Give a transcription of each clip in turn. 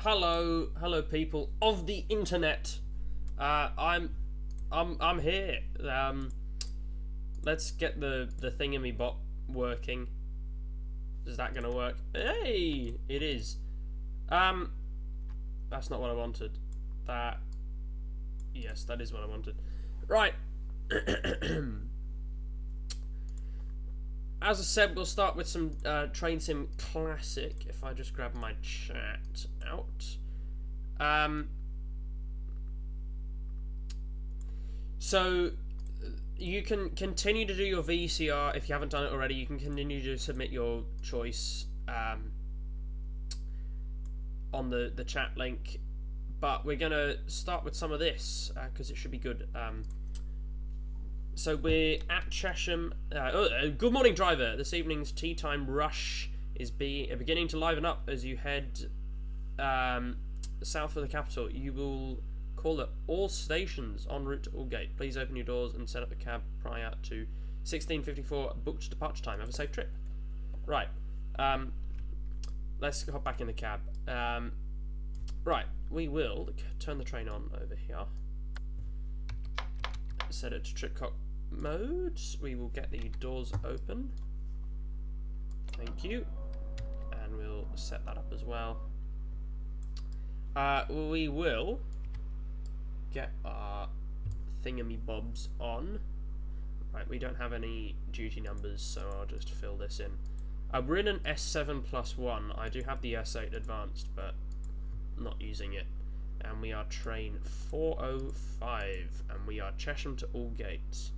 hello, people of the internet. I'm here. Let's get the thingamybot working. Is that gonna work? Hey, it is. That's not what I wanted. Yes, that is what I wanted. Right. As I said, we'll start with some Train Sim Classic. If I just grab my chat out. So you can continue to do your VCR if you haven't done it already. You can continue to submit your choice on the chat link, but we're gonna start with some of this because it should be good. So we're at Chesham. Good morning, driver. This evening's tea time rush is beginning to liven up as you head south of the capital. You will call at all stations en route to Aldgate. Please open your doors and set up the cab prior to 16:54 booked departure time. Have a safe trip. Right. Let's hop back in the cab. Right. We will turn the train on over here. Set it to trip cock mode. We will get the doors open. Thank you. And we'll set that up as well. We will get our thingamybobs on. Right, we don't have any duty numbers, so I'll just fill this in. We're in an S7+1. I do have the S8 Advanced, but not using it. And we are train 405, and we are Chesham to Aldgate.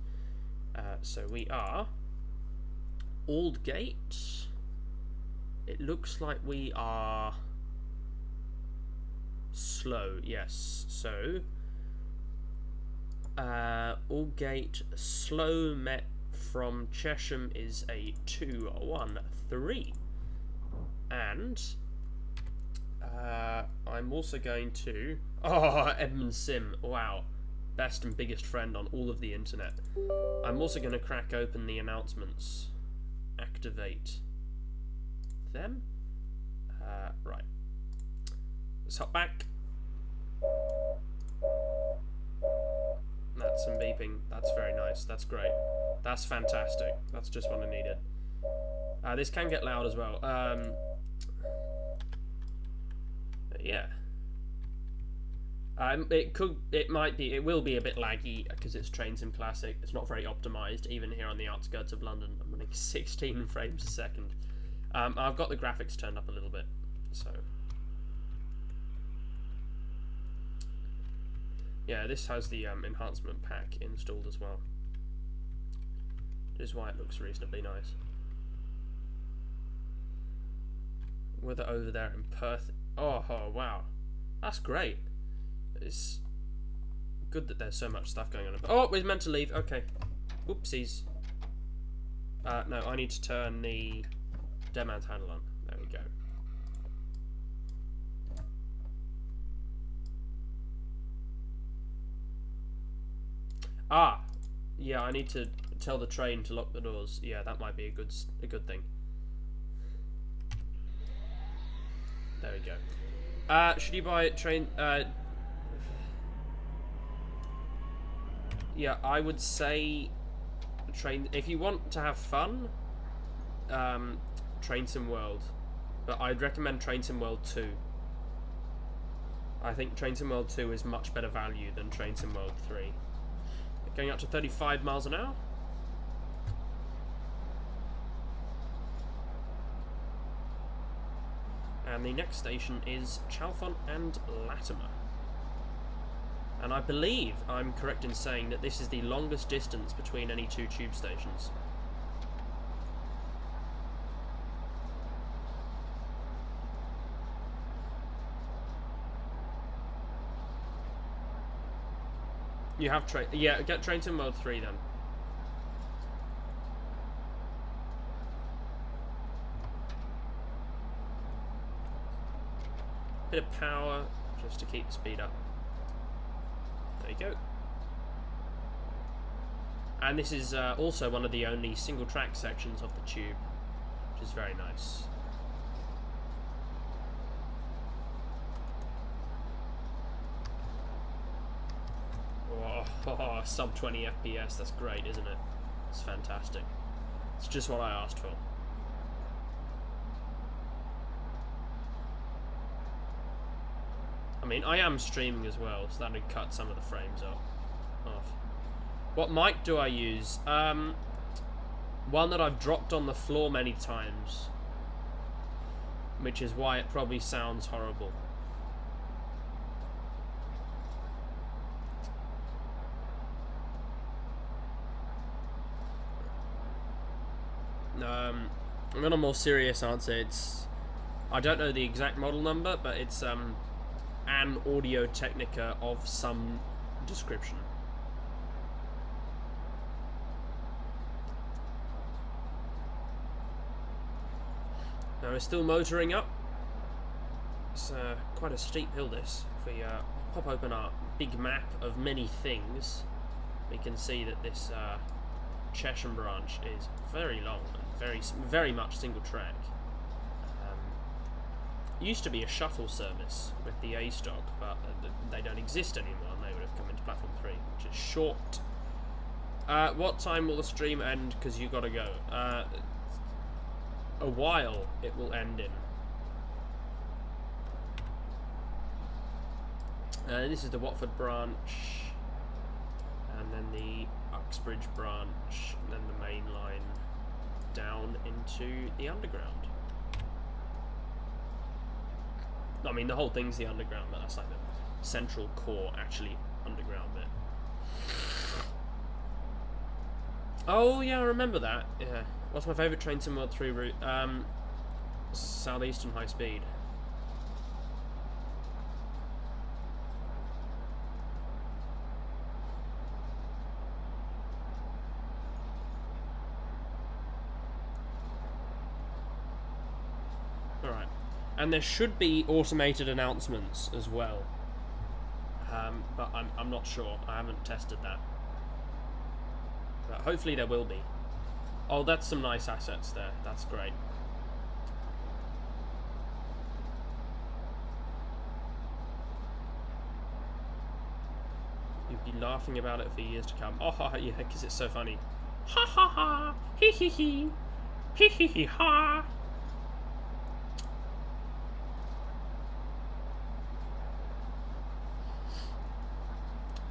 So we are Aldgate. It looks like we are slow, yes. So Aldgate slow met from Chesham is a 213, and I'm also going to Edmund Sim, wow, best and biggest friend on all of the internet. I'm also going to crack open the announcements, activate them. Right, let's hop back. That's some beeping. That's very nice. That's great. That's fantastic. That's just what I needed. This can get loud as well. Yeah. It will be a bit laggy because it's Train Sim Classic. It's not very optimized, even here on the outskirts of London. I'm running 16 frames a second. I've got the graphics turned up a little bit, so. Yeah, this has the enhancement pack installed as well. Which is why it looks reasonably nice. Weather over there in Perth. Oh, wow. That's great. It's good that there's so much stuff going on. Oh, we're meant to leave. Okay. Oopsies. No, I need to turn the dead man's handle on. There we go. Yeah, I need to tell the train to lock the doors. Yeah, that might be a good thing. There we go. Should you buy a train? Yeah, I would say train. If you want to have fun, Train Sim World, but I'd recommend Train Sim World 2. I think Train Sim World 2 is much better value than Train Sim World 3. Going up to 35 miles an hour. And the next station is Chalfont and Latimer. And I believe I'm correct in saying that this is the longest distance between any two tube stations. You have yeah, get Train Sim Mode 3 then. Bit of power just to keep the speed up. There you go. And this is also one of the only single track sections of the tube, which is very nice. Oh, sub 20 FPS, that's great, isn't it? It's fantastic. It's just what I asked for. I mean, I am streaming as well, so that would cut some of the frames off. What mic do I use? One that I've dropped on the floor many times, which is why it probably sounds horrible. I'm on a more serious answer. I don't know the exact model number, but it's an Audio-Technica of some description. Now we're still motoring up. It's quite a steep hill, this. If we pop open our big map of many things, we can see that this Cheshire branch is very long and very much single track. Used to be a shuttle service with the A stock, but they don't exist anymore, and they would have come into platform 3, which is short. What time will the stream end? Because you got to go. A while it will end in. This is the Watford branch, and then the Uxbridge branch, and then the main line down into the underground. I mean, the whole thing's the underground, but that's like the central core, actually underground bit. Oh yeah, I remember that. Yeah. What's my favourite train sim World 3 route? Southeastern High Speed. Alright. And there should be automated announcements as well. But I'm not sure. I haven't tested that. But hopefully there will be. Oh, that's some nice assets there. That's great. You'd be laughing about it for years to come. Oh, yeah, because it's so funny. Ha ha ha! Hee hee hee! Hee hee hee ha!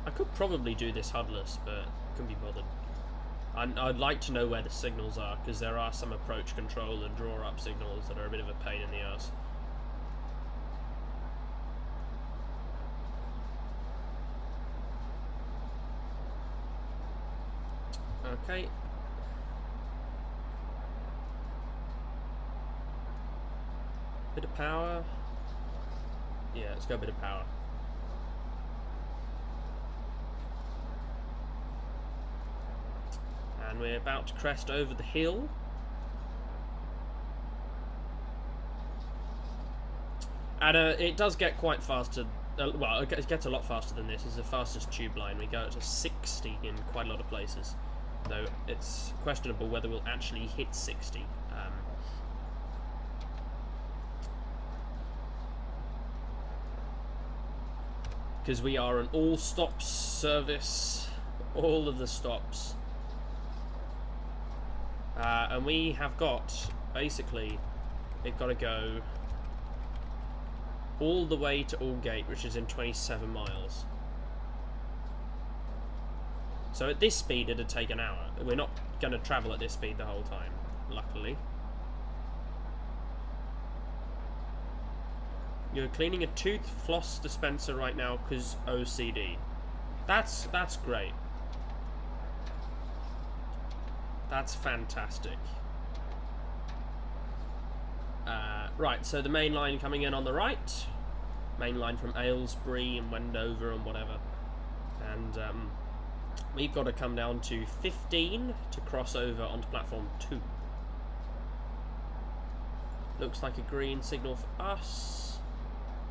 I could probably do this HUDless, but couldn't be bothered. I'd like to know where the signals are, because there are some approach control and draw up signals that are a bit of a pain in the ass. Okay. Bit of power. Yeah, let's go a bit of power. And we're about to crest over the hill. And it does get quite faster. Well, it gets a lot faster than this. It's the fastest tube line. We go up to 60 in quite a lot of places. Though it's questionable whether we'll actually hit 60. Because we are an all-stops service. All of the stops. And we have got, basically, we've got to go all the way to Aldgate, which is in 27 miles. So at this speed it'd take an hour. We're not going to travel at this speed the whole time, luckily. You're cleaning a tooth floss dispenser right now because OCD. That's great. That's fantastic. Right, so the main line coming in on the right. Main line from Aylesbury and Wendover and whatever. And we've got to come down to 15 to cross over onto platform 2. Looks like a green signal for us.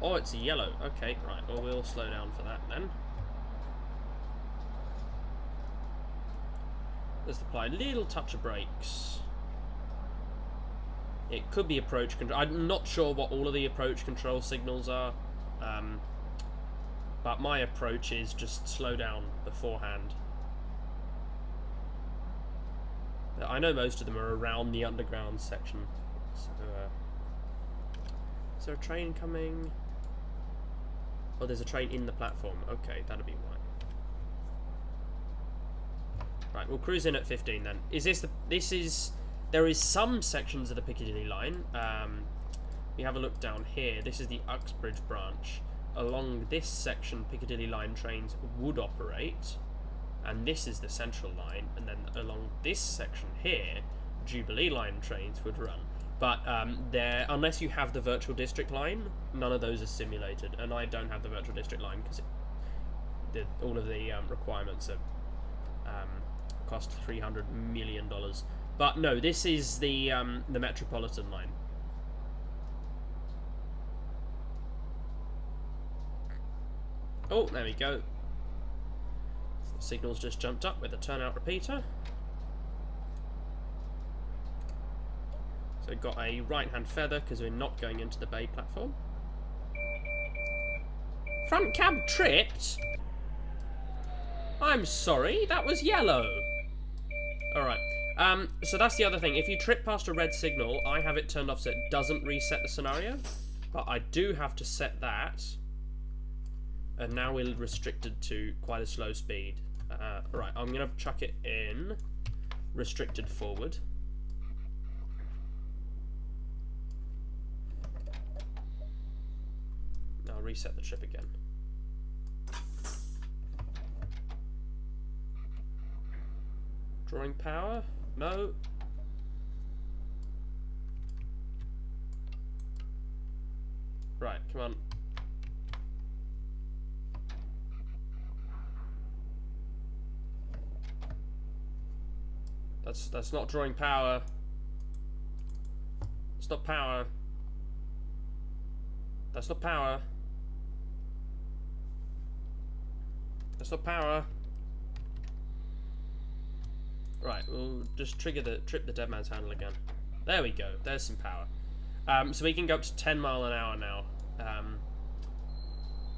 Oh, it's a yellow. Okay, right, well, we'll slow down for that then. Let's apply a little touch of brakes. It could be approach control. I'm not sure what all of the approach control signals are. But my approach is just slow down beforehand. I know most of them are around the underground section. So, is there a train coming? Oh, there's a train in the platform. Okay, that'll be why. Right, we'll cruise in at 15 then. Is this the... This is... There is some sections of the Piccadilly line. We have a look down here. This is the Uxbridge branch. Along this section, Piccadilly line trains would operate. And this is the Central line. And then along this section here, Jubilee line trains would run. But unless you have the Virtual District line, none of those are simulated. And I don't have the Virtual District line because all of the requirements are cost $300 million. But no, this is the Metropolitan line. Oh, there we go. The signal's just jumped up with a turnout repeater. So we've got a right-hand feather because we're not going into the bay platform. Front cab tripped? I'm sorry, that was yellow. Alright, so that's the other thing. If you trip past a red signal, I have it turned off so it doesn't reset the scenario. But I do have to set that. And now we're restricted to quite a slow speed. Right, I'm going to chuck it in restricted forward. I'll reset the trip again. Drawing power? No. Right, come on. That's not drawing power. It's not power. That's not power. That's not power. Right, we'll just trip the dead man's handle again. There we go. There's some power. So we can go up to 10 mile an hour now.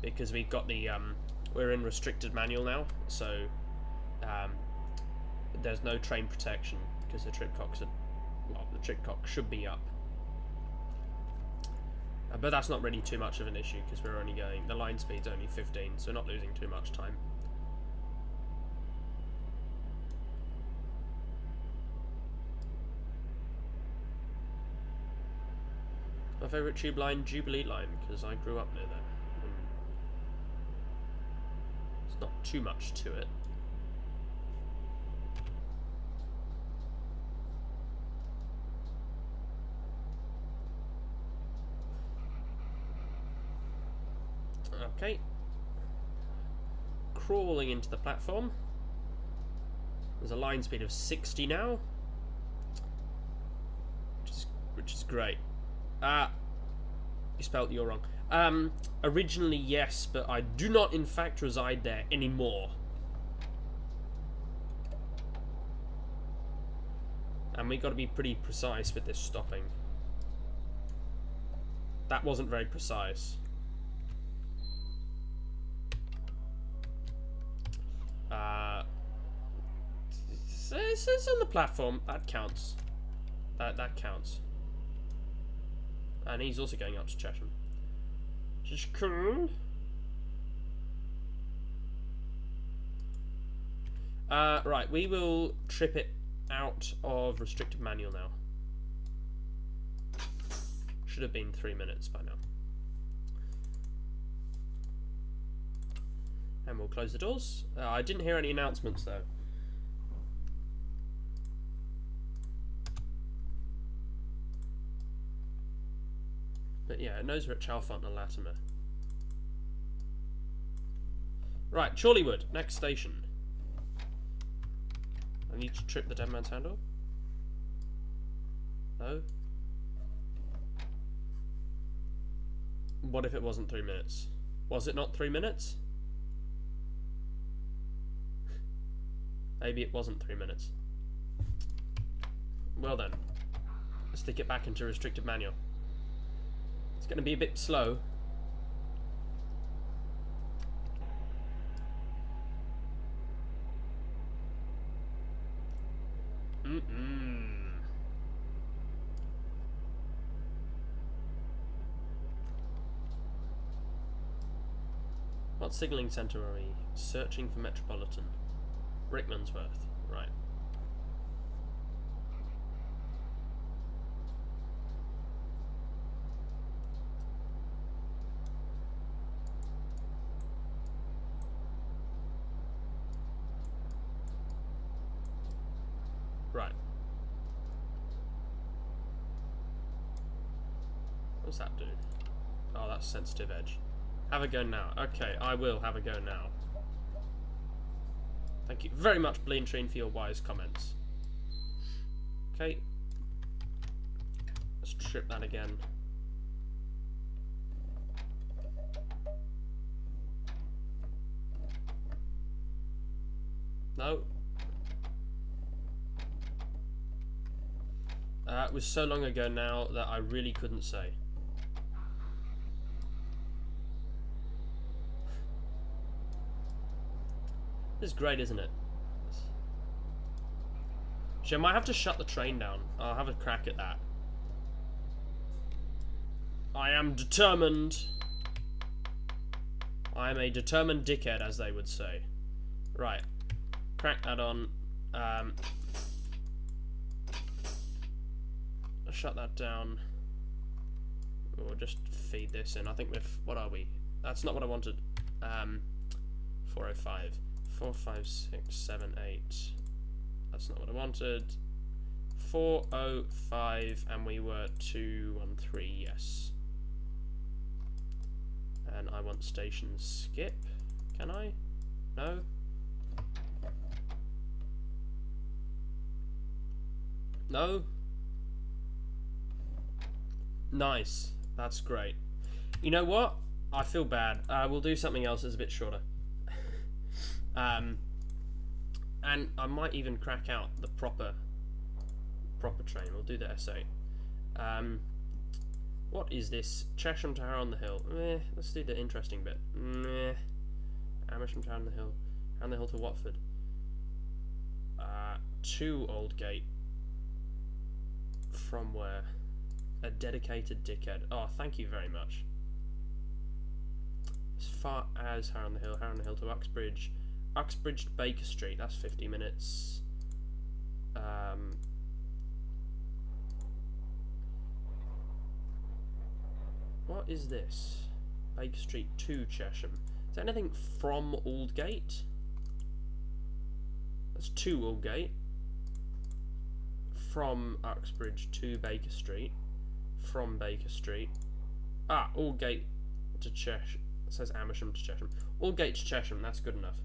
Because we've got the we're in restricted manual now, so there's no train protection because the tripcocks are, well, the tripcock should be up. But that's not really too much of an issue because we're only going, the line speed's only 15, so not losing too much time. My favourite tube line, Jubilee line, because I grew up near there. It's not too much to it. Okay. Crawling into the platform. There's a line speed of 60 now, which is great. You spelled you're wrong. Originally yes, but I do not in fact reside there anymore. And we got to be pretty precise with this stopping. That wasn't very precise. It's on the platform. That counts. That counts. And he's also going up to Chesham. Just cool. Right, we will trip it out of restricted manual now. Should have been 3 minutes by now. And we'll close the doors. I didn't hear any announcements though. But yeah, it knows we're at Chalfont and Latimer. Right, Chorleywood, next station. I need to trip the dead man's handle. No? What if it wasn't 3 minutes? Was it not 3 minutes? Maybe it wasn't 3 minutes. Well then, let's stick it back into restricted manual. It's going to be a bit slow. What signalling centre are we? Searching for Metropolitan. Rickmansworth. Right. Right. What does that do? Oh, that's sensitive edge. Have a go now. Okay, I will have a go now. Thank you very much, Bleantrine, for your wise comments. Okay. Let's trip that again. No. It was so long ago now that I really couldn't say. This is great, isn't it? Actually, I might have to shut the train down. I'll have a crack at that. I am determined. I am a determined dickhead, as they would say. Right. Crack that on. I'll shut that down. We'll just feed this in. I think we've... What are we? That's not what I wanted. 405. 4, 5, 6, 7, 8. That's not what I wanted. 405, and we were 213, yes. And I want station skip. Can I? No? No? Nice. That's great. You know what? I feel bad. We'll do something else that's a bit shorter. And I might even crack out the proper train. We'll do the S8. What is this? Chesham to Harrow on the Hill. Let's do the interesting bit. Amersham to Harrow on the Hill. Harrow on the Hill to Watford. To Aldgate. From where? A dedicated dickhead. Oh, thank you very much. As far as Harrow on the Hill to Uxbridge. Uxbridge to Baker Street, that's 50 minutes. What is this? Baker Street to Chesham. Is there anything from Aldgate? That's to Aldgate. From Uxbridge to Baker Street. From Baker Street. Aldgate to Chesham. It says Amersham to Chesham. Aldgate to Chesham, that's good enough.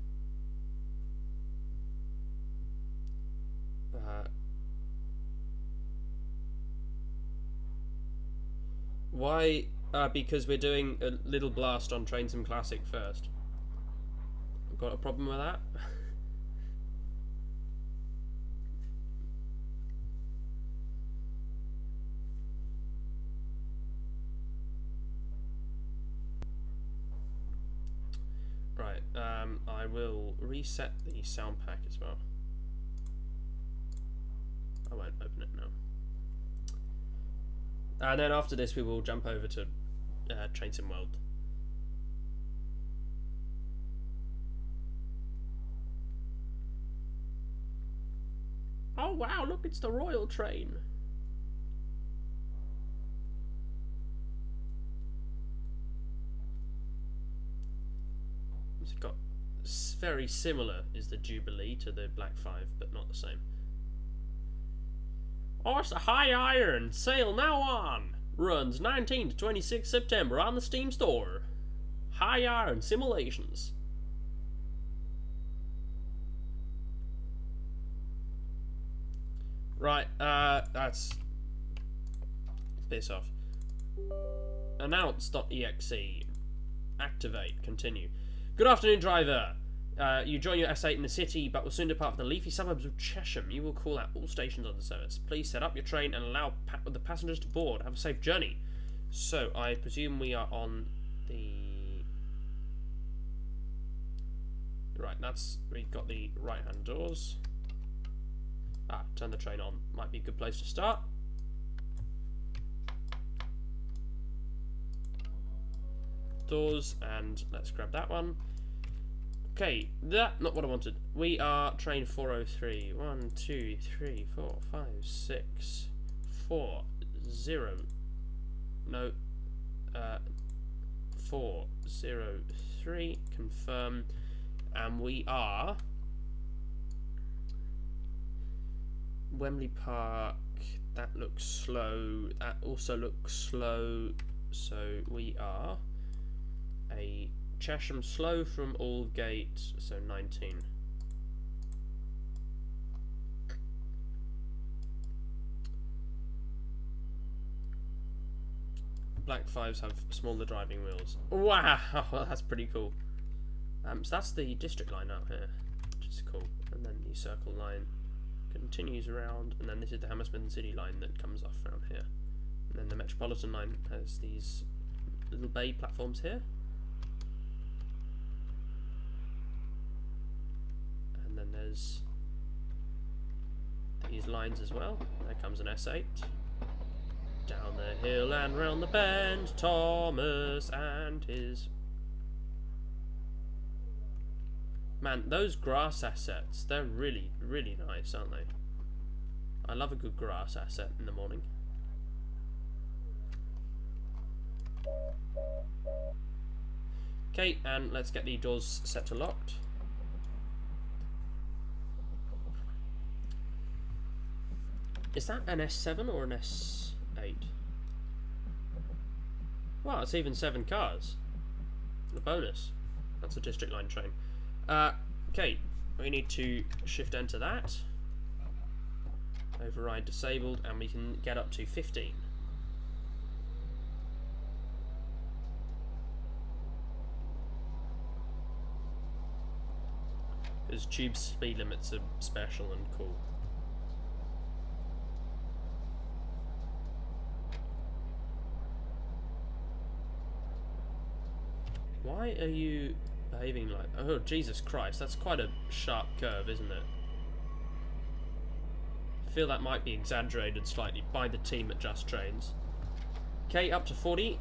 Why? Because we're doing a little blast on Train Sim Classic first. Got a problem with that? Right, I will reset the sound pack as well. I won't open it now. And then after this we will jump over to Train Sim World. Oh wow, look, it's the Royal Train. It's got very similar is the Jubilee to the Black 5, but not the same. Oh, it's a High Iron. Sale now on. Runs 19 to 26 September on the Steam store. High Iron Simulations. Right, that's... piss off. Announce.exe. Activate. Continue. Good afternoon, driver. You join your S8 in the city, but will soon depart from the leafy suburbs of Chesham. You will call out all stations on the service. Please set up your train and allow the passengers to board. Have a safe journey. So, I presume we are on the... Right, we've got the right-hand doors. turn the train on. Might be a good place to start. Doors, and let's grab that one. Okay, not what I wanted. We are train 403. 1, 2, 3, 4, 5, 6, 4, 0. No. 403. Confirm. And we are Wembley Park. That looks slow. That also looks slow. So we are a Chesham slow from Aldgate, so 19. Black 5s have smaller driving wheels. Wow, that's pretty cool. So that's the district line out here, which is cool. And then the circle line continues around, and then this is the Hammersmith City line that comes off around here. And then the Metropolitan line has these little bay platforms here. And then there's these lines as well. There comes an S8. Down the hill and round the bend, Thomas and his... Man, those grass assets, they're really, really nice, aren't they? I love a good grass asset in the morning. Okay, and let's get the doors set to locked. Is that an S7 or an S8? Wow, it's even 7 cars. The bonus. That's a district line train. Okay, we need to shift enter that. Override disabled, and we can get up to 15. Because tube speed limits are special and cool. Why are you behaving like... Oh, Jesus Christ, that's quite a sharp curve, isn't it? I feel that might be exaggerated slightly by the team at Just Trains. Okay, up to 40.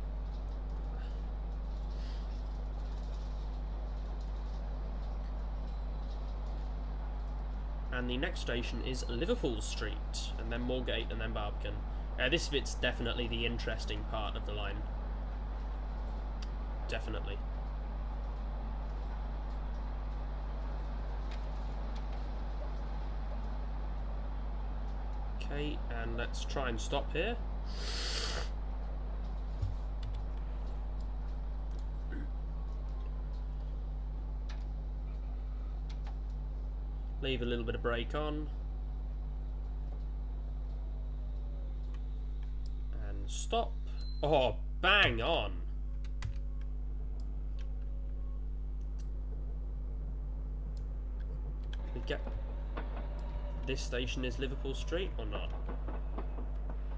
And the next station is Liverpool Street, and then Moorgate, and then Barbican. This bit's definitely the interesting part of the line. Definitely. Okay, and let's try and stop here. Leave a little bit of brake on. And stop. Oh, bang on. We get... This station is Liverpool Street or not?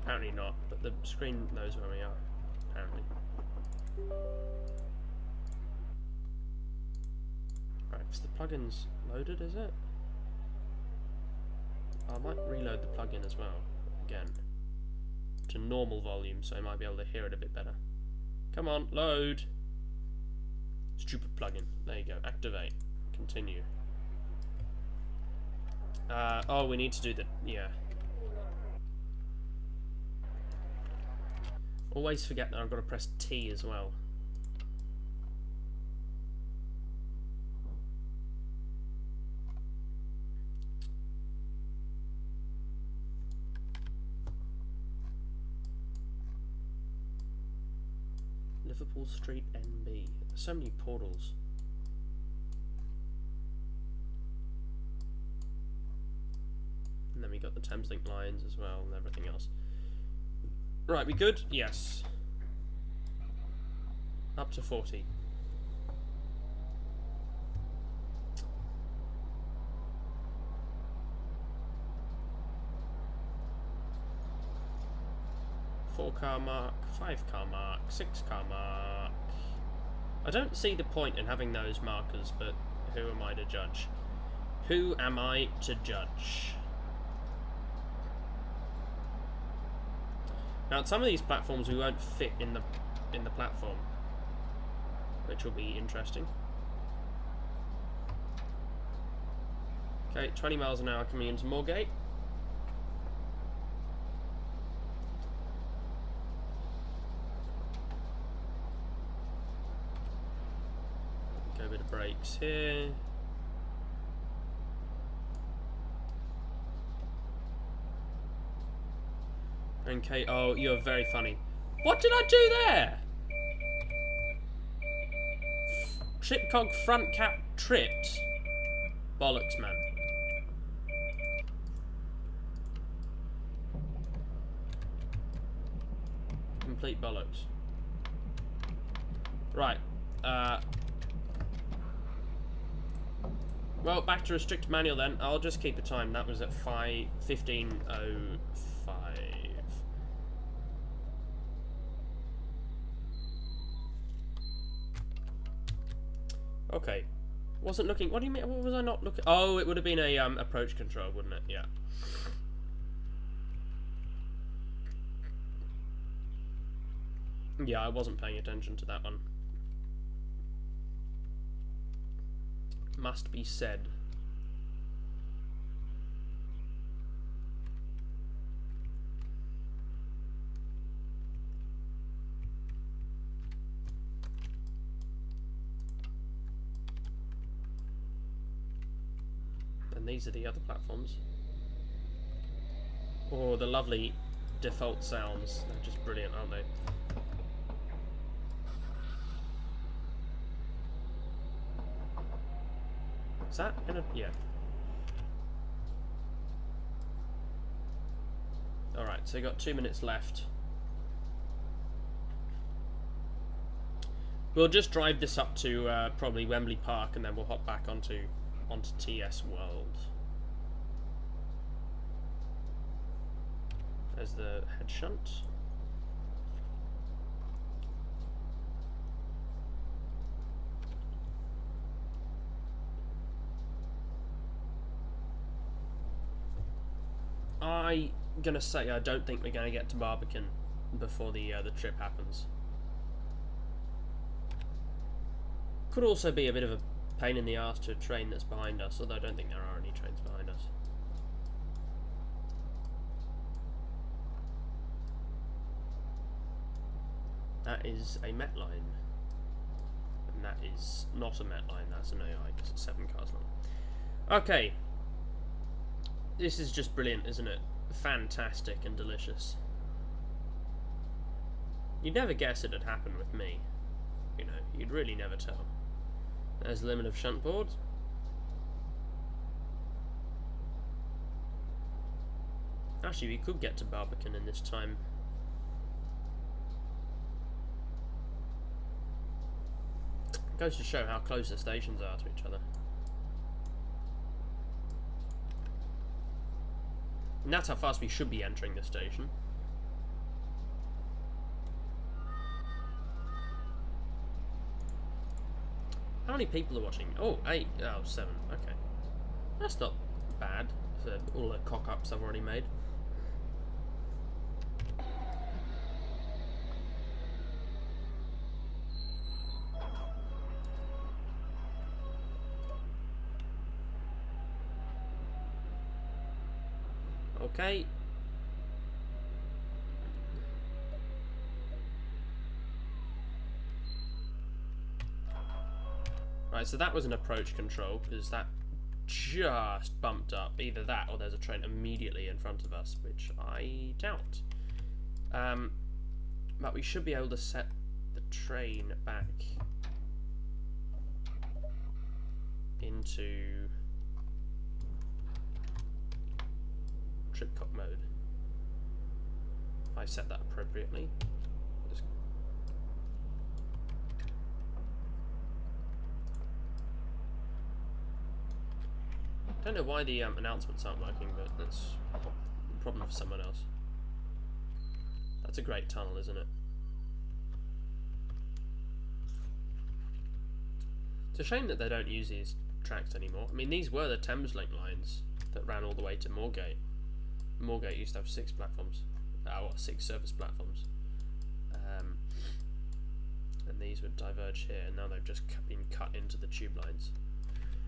Apparently not, but the screen knows where we are, apparently. Right, so the plugin's loaded, is it? I might reload the plugin as well, again, to normal volume, so I might be able to hear it a bit better. Come on, load! Stupid plugin. There you go, activate. Continue. Oh, we need to do the... yeah. Always forget that I've got to press T as well. Liverpool Street NB. So many portals. And then we got the Thameslink lines as well and everything else. Right, we good? Yes. Up to 40. Four-car mark, 5-car mark, 6-car mark. I don't see the point in having those markers, but who am I to judge? Who am I to judge? Now, some of these platforms we won't fit in the platform, which will be interesting. Okay, 20 miles an hour coming into Moorgate. Go a bit of brakes here. Okay, oh, you're very funny. What did I do there? Tripcog front cap tripped. Bollocks, man. Complete bollocks. Right. Well, back to restricted manual then. I'll just keep the time. That was at 15:05. Okay. Wasn't looking. What do you mean? What was I not looking? Oh, it would have been a approach control, wouldn't it? Yeah. Yeah, I wasn't paying attention to that one. Must be said. And these are the other platforms. Oh, the lovely default sounds. They're just brilliant, aren't they? Is that gonna... yeah. Alright, so you got 2 minutes left. We'll just drive this up to probably Wembley Park and then we'll hop back onto TS World. There's the head shunt. I'm gonna say I don't think we're gonna get to Barbican before the trip happens. Could also be a bit of a pain in the arse to a train that's behind us, although I don't think there are any trains behind us. That is a Met line. And that is not a Met line, that's an AI because it's 7 cars long. Okay. This is just brilliant, isn't it? Fantastic and delicious. You'd never guess it'd happen with me. You know, you'd really never tell. There's the limit of shunt board. Actually, we could get to Barbican in this time. It goes to show how close the stations are to each other. And that's how fast we should be entering the station. How many people are watching? Oh, 8. Oh, 7. Okay. That's not bad for all the cock-ups I've already made. Okay. Right, so that was an approach control, because that just bumped up. Either that, or there's a train immediately in front of us, which I doubt. But we should be able to set the train back into tripcog mode. If I set that appropriately. I don't know why the announcements aren't working, but that's a problem for someone else. That's a great tunnel, isn't it? It's a shame that they don't use these tracks anymore. I mean, these were the Thameslink lines that ran all the way to Moorgate. Moorgate used to have 6 platforms. 6 surface platforms. And these would diverge here, and now they've just been cut into the tube lines.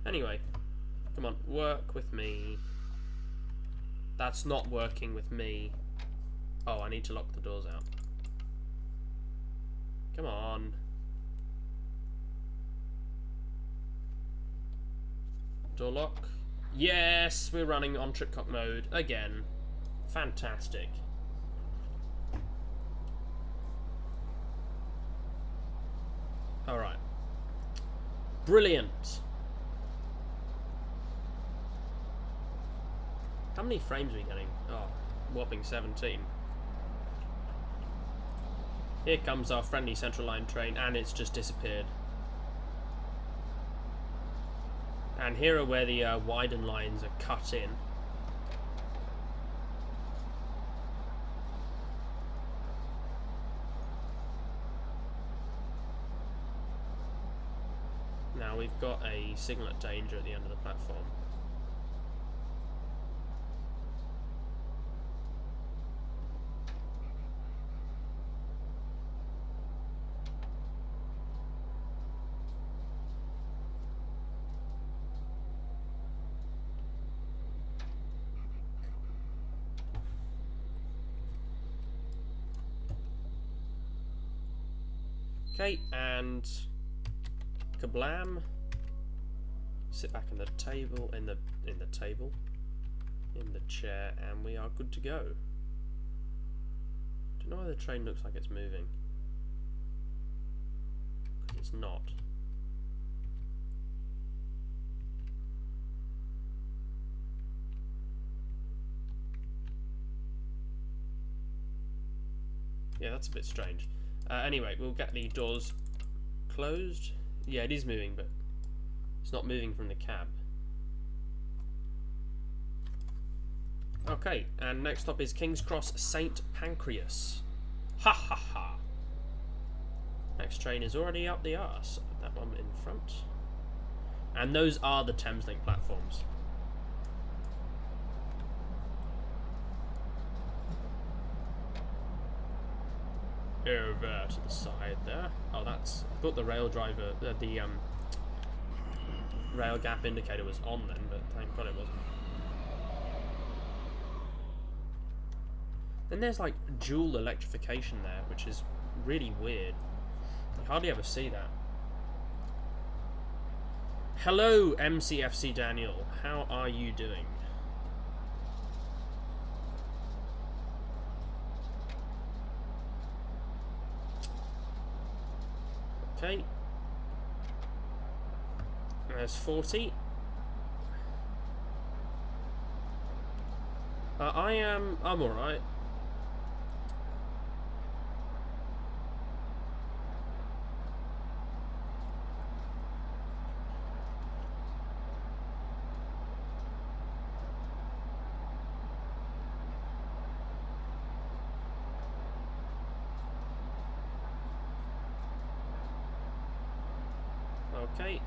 Anyway, come on, work with me. That's not working with me. Oh, I need to lock the doors out. Come on. Door lock. Yes, we're running on tripcock mode again. Fantastic. Alright. Brilliant. How many frames are we getting? Oh, whopping 17. Here comes our friendly central line train, and it's just disappeared. And here are where the widen lines are cut in. Now we've got a signal at danger at the end of the platform. Okay, and kablam. Sit back in the table, in the chair, and we are good to go. Don't know why the train looks like it's moving. 'Cause it's not. Yeah, that's a bit strange. Anyway, we'll get the doors closed. Yeah, it is moving, but it's not moving from the cab. Okay, and next up is King's Cross St Pancras. Ha ha ha! Next train is already up the arse. That one in front. And those are the Thameslink platforms. Over to the side there. Oh, that's... I thought the rail driver... the rail gap indicator was on then, but thank God it wasn't. Then there's like dual electrification there, which is really weird. You hardly ever see that. Hello, MCFC Daniel. How are you doing? Okay. There's 40. I'm alright. Okay.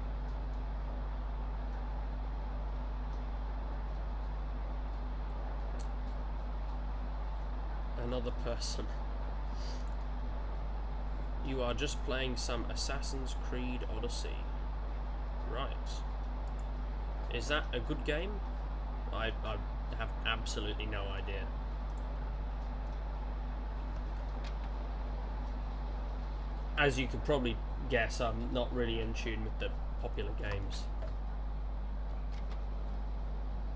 Another person. You are just playing some Assassin's Creed Odyssey. Right. Is that a good game? I have absolutely no idea. As you could probably guess, I'm not really in tune with the popular games.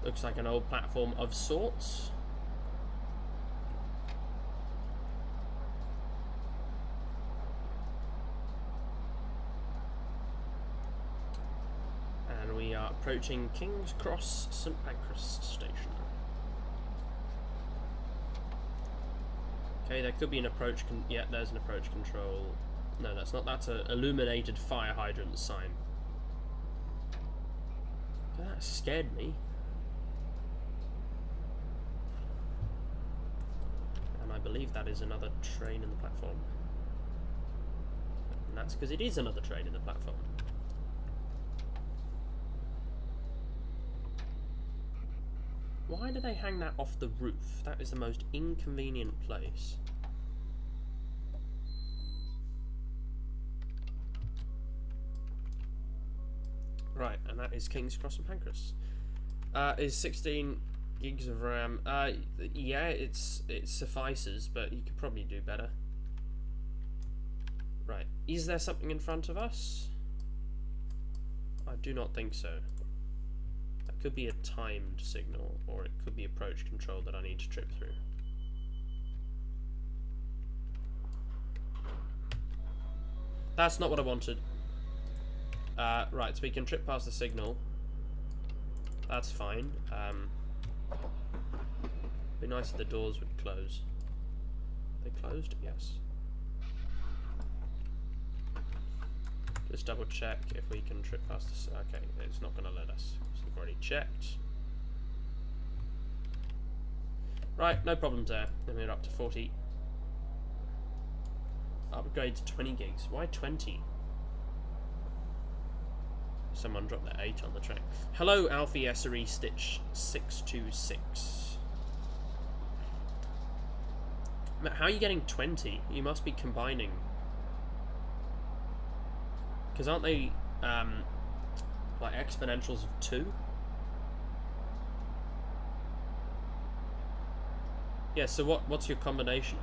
Looks like an old platform of sorts. And we are approaching King's Cross St Pancras station. Okay, there could be an approach. Yeah, there's an approach control. No, that's not. That's a illuminated fire hydrant sign. That scared me. And I believe that is another train in the platform. And that's because it is another train in the platform. Why do they hang that off the roof? That is the most inconvenient place. Right, and that is King's Cross and Pancras. Is 16 gigs of RAM. Yeah, it suffices, but you could probably do better. Right, is there something in front of us? I do not think so. That could be a timed signal, or it could be approach control that I need to trip through. That's not what I wanted. Right, so we can trip past the signal. That's fine. Be nice if the doors would close. They closed? Yes. Just double check if we can trip past this. Okay, it's not going to let us. So we've already checked. Right, no problems there. Then we're up to 40. Upgrade to 20 gigs. Why 20? Someone dropped their 8 on the track. Hello, Alfie SRE Stitch 626. How are you getting 20? You must be combining. Because aren't they like exponentials of 2? Yeah, so what's your combination?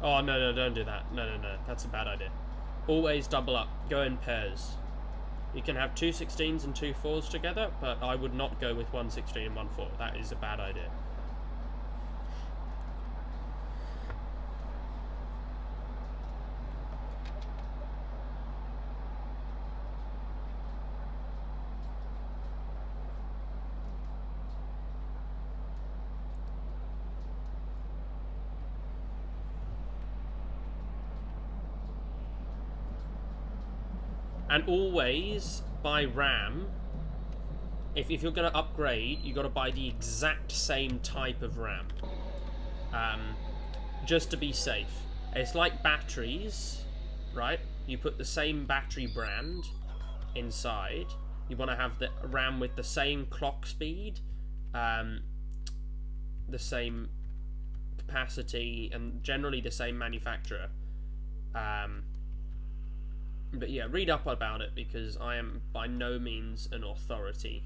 Oh, no, don't do that. No, that's a bad idea. Always double up. Go in pairs. You can have 2 16s and 2 4s together, but I would not go with 1 16 and 1 4. That is a bad idea. And always buy RAM. If you're going to upgrade, you've got to buy the exact same type of RAM. Just to be safe. It's like batteries, right? You put the same battery brand inside. You want to have the RAM with the same clock speed, the same capacity, and generally the same manufacturer. But yeah, read up about it, because I am by no means an authority.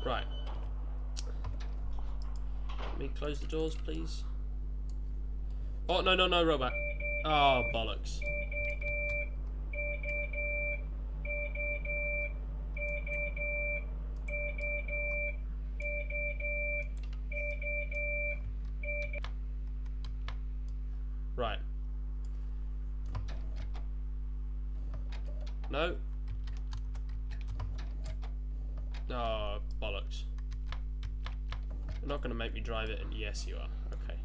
Right. Let me close the doors, please. Oh, no, robot. Oh, bollocks. Right. No. Oh, bollocks. You're not going to make me drive it, and yes, you are. Okay.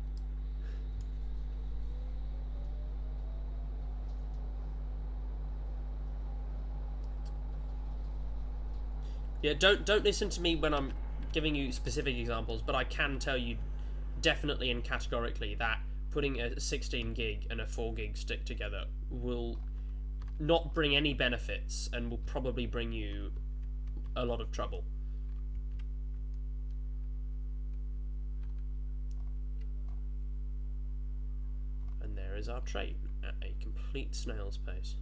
Yeah, don't listen to me when I'm giving you specific examples, but I can tell you definitely and categorically that putting a 16 gig and a 4 gig stick together will not bring any benefits and will probably bring you a lot of trouble. And there is our train at a complete snail's pace.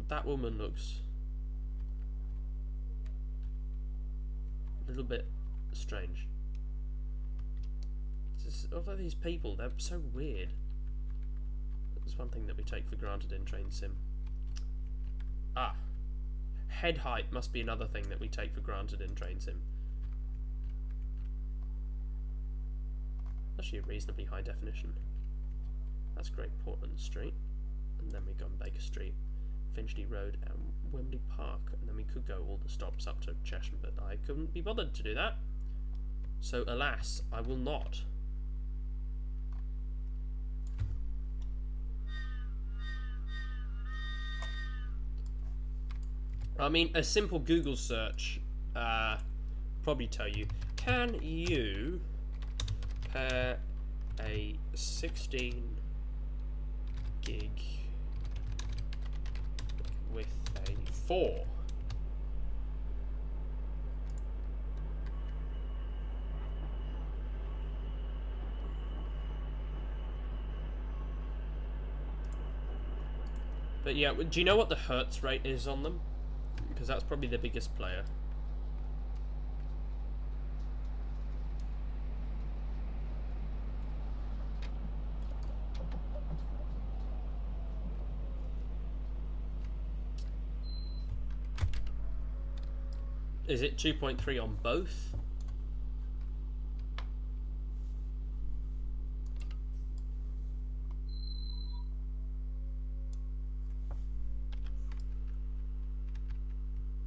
That woman looks a little bit strange. Although these people, they're so weird. That's one thing that we take for granted in Train Sim. Ah, head height must be another thing that we take for granted in Train Sim. Actually, a reasonably high definition. That's Great Portland Street, and then we go on Baker Street. Finchley Road and Wembley Park, and then we could go all the stops up to Chesham, but I couldn't be bothered to do that. So alas, I will not. I mean, a simple Google search probably tell you, can you pair a 16 gig with a 4? But yeah, do you know what the hertz rate is on them? Because that's probably the biggest player. Is it 2.3 on both?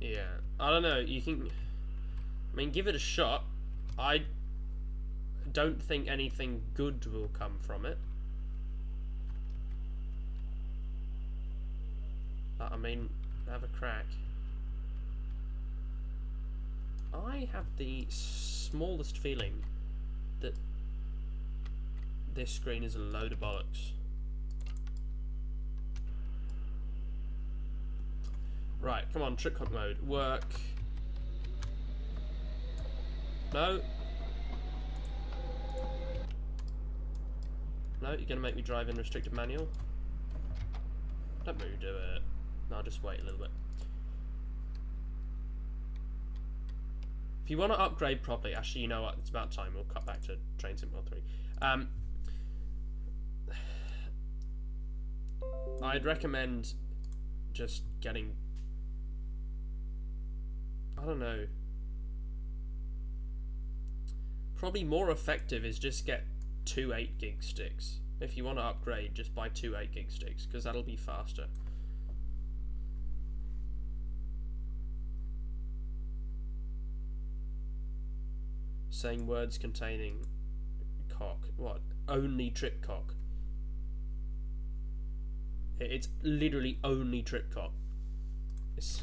Yeah, I don't know. You can, I mean, give it a shot. I don't think anything good will come from it. But, I mean, have a crack. I have the smallest feeling that this screen is a load of bollocks. Right, come on, trick hunt mode. Work. No. No, you're going to make me drive in restricted manual? Don't make me do it. No, I'll just wait a little bit. If you want to upgrade properly, actually, you know what? It's about time. We'll cut back to Train Sim World 3. I'd recommend just getting... I don't know. Probably more effective is just get 2 8 gig sticks. If you want to upgrade, just buy 2 8 gig sticks, because that'll be faster. Saying words containing cock. What? Only trip cock. It's literally only trip cock. It's...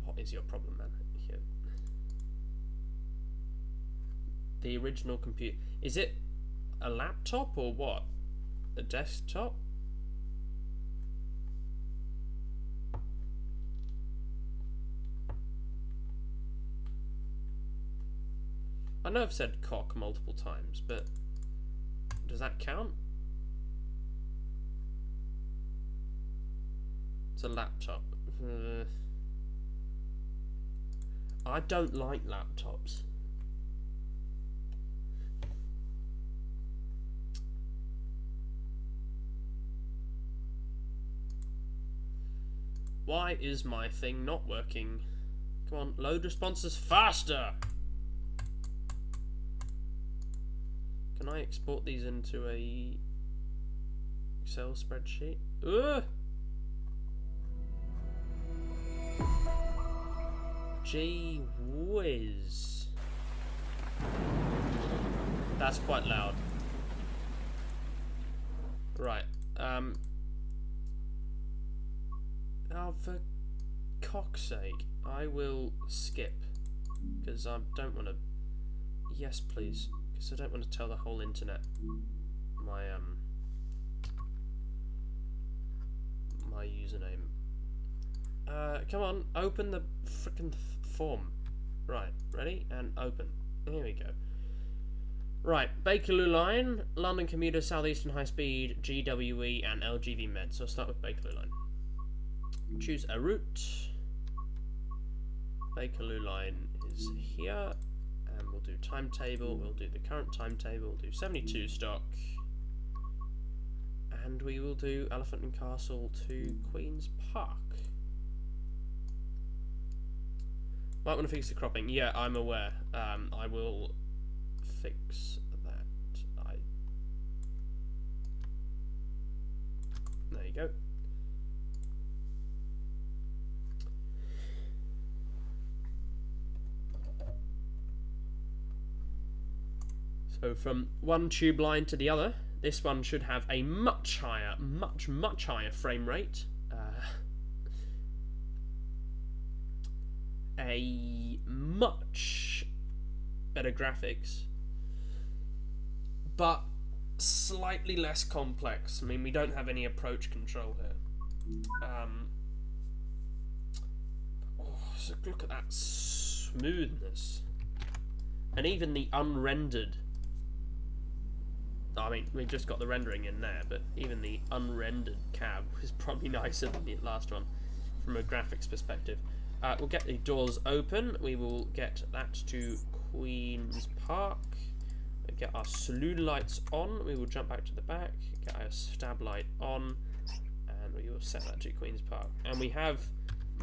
What is your problem, man? Here. The original computer. Is it a laptop or what? A desktop? I know I've said cock multiple times, but does that count? It's a laptop. I don't like laptops. Why is my thing not working? Come on, load responses faster! Can I export these into a Excel spreadsheet? Ugh! Gee whiz. That's quite loud. Right. Oh, for cock's sake. I will skip. Because I don't want to... Yes, please. Because I don't want to tell the whole internet my, my username. Come on, open the frickin' form. Right, ready? And open. Here we go. Right, Bakerloo Line, London Commuter, Southeastern High Speed, GWE, and LGV Med. So I'll start with Bakerloo Line. Choose a route. Bakerloo Line is here. And we'll do timetable. We'll do the current timetable. We'll do 72 stock. And we will do Elephant and Castle to Queen's Park. Might want to fix the cropping. Yeah, I'm aware. I will fix that. you go. So from one tube line to the other, this one should have a much higher, much higher frame rate. A much better graphics, but slightly less complex. I mean, we don't have any approach control here. So look at that smoothness. And even the unrendered, I mean, we've just got the rendering in there, but even the unrendered cab is probably nicer than the last one from a graphics perspective. We'll get the doors open. We will get that to Queen's Park. We'll get our saloon lights on. We will jump back to the back, get our stab light on, and we will set that to Queen's Park. And we have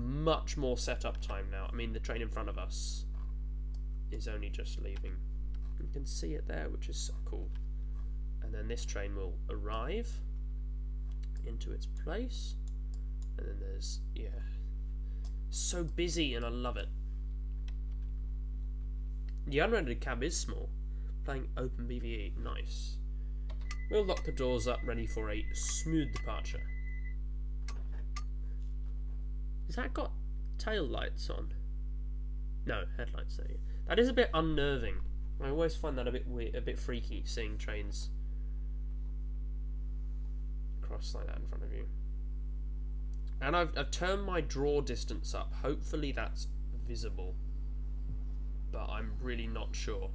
much more setup time now. I mean, the train in front of us is only just leaving. You can see it there, which is so cool. And then this train will arrive into its place. And then there's, yeah, so busy, and I love it. The unrendered cab is small. Playing open BVE, nice. We'll lock the doors up, ready for a smooth departure. Has that got tail lights on? No, headlights there. That is a bit unnerving. I always find that a bit weird, a bit freaky, seeing trains cross like that in front of you. And I've turned my draw distance up. Hopefully that's visible, but I'm really not sure.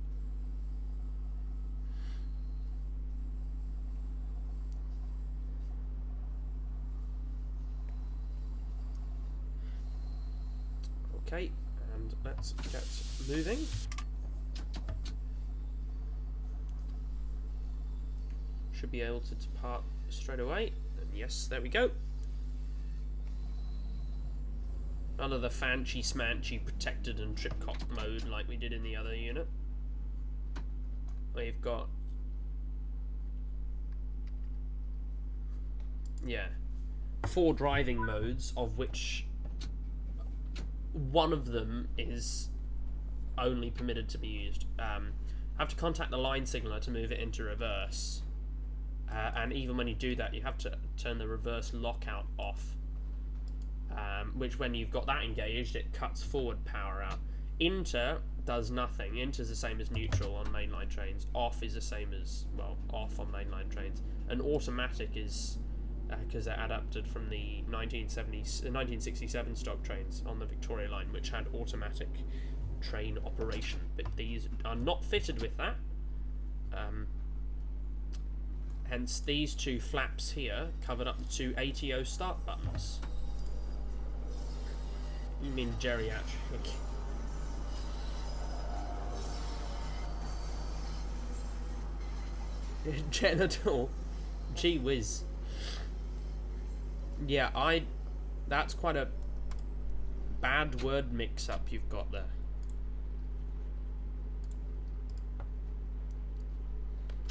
Okay, and let's get moving. Should be able to depart straight away. And yes, there we go. None of the fancy smanchy protected and tripcop mode like we did in the other unit. We've got, yeah, 4 driving modes, of which one of them is only permitted to be used. Have to contact the line signaller to move it into reverse, and even when you do that, you have to turn the reverse lockout off. Which, when you've got that engaged, it cuts forward power out. Inter does nothing. Inter's the same as neutral on mainline trains. Off is the same as, well, off on mainline trains. And automatic is, because they're adapted from the 1967 stock trains on the Victoria line, which had automatic train operation. But these are not fitted with that. Hence, these 2 flaps here covered up the 2 ATO start buttons. You mean geriatric? Genital? Gee whiz. Yeah, that's quite a bad word mix-up you've got there.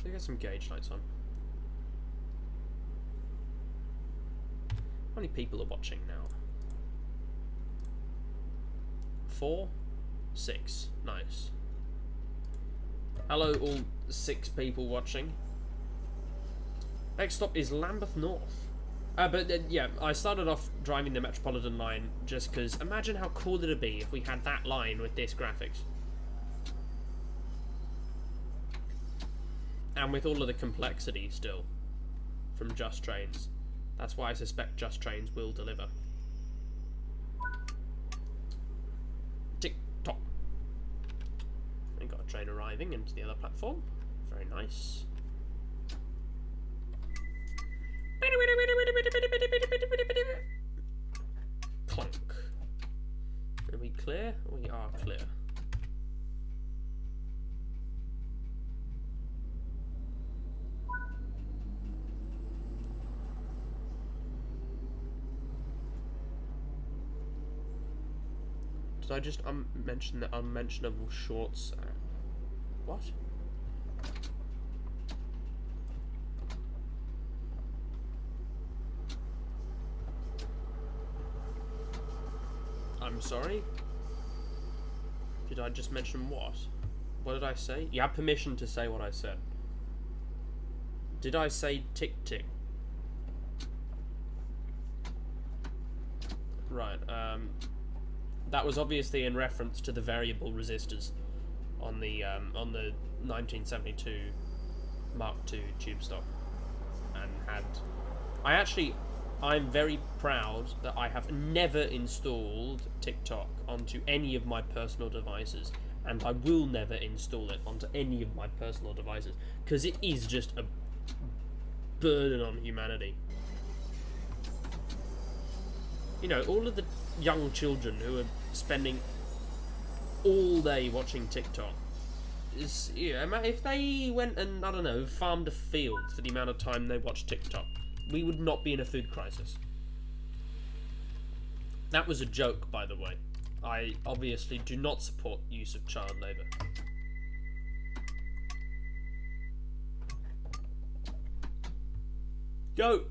Let's get some gauge lights on. How many people are watching now? 4? 6. Nice. Hello, all 6 people watching. Next stop is Lambeth North. Yeah, I started off driving the Metropolitan line just because imagine how cool it'd be if we had that line with this graphics. And with all of the complexity still from Just Trains. That's why I suspect Just Trains will deliver. Tick tock. We got a train arriving into the other platform. Very nice. Clunk. Are we clear? We are clear. Did I just mention the unmentionable shorts? What? I'm sorry? Did I just mention what? What did I say? You have permission to say what I said. Did I say tick-tick? Right, that was obviously in reference to the variable resistors on the 1972 Mark II tube stock, and I'm very proud that I have never installed TikTok onto any of my personal devices, and I will never install it onto any of my personal devices, because it is just a burden on humanity. You know, all of the young children who are spending all day watching TikTok, if they went and, I don't know, farmed a field for the amount of time they watch TikTok, we would not be in a food crisis. That was a joke, by the way. I obviously do not support use of child labour. Go!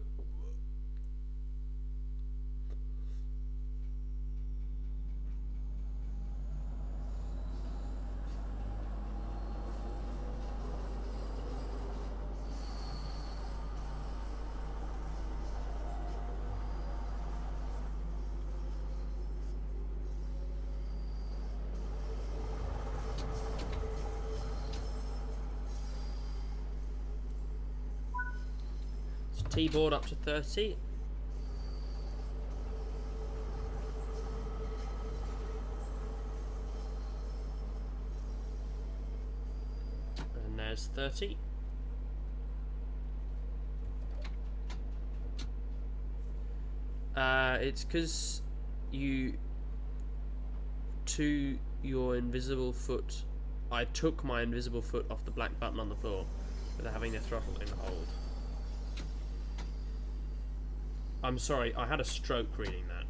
T-board up to 30. And there's 30. It's because you to your invisible foot. I took my invisible foot off the black button on the floor without having the throttle in hold. I'm sorry, I had a stroke reading that.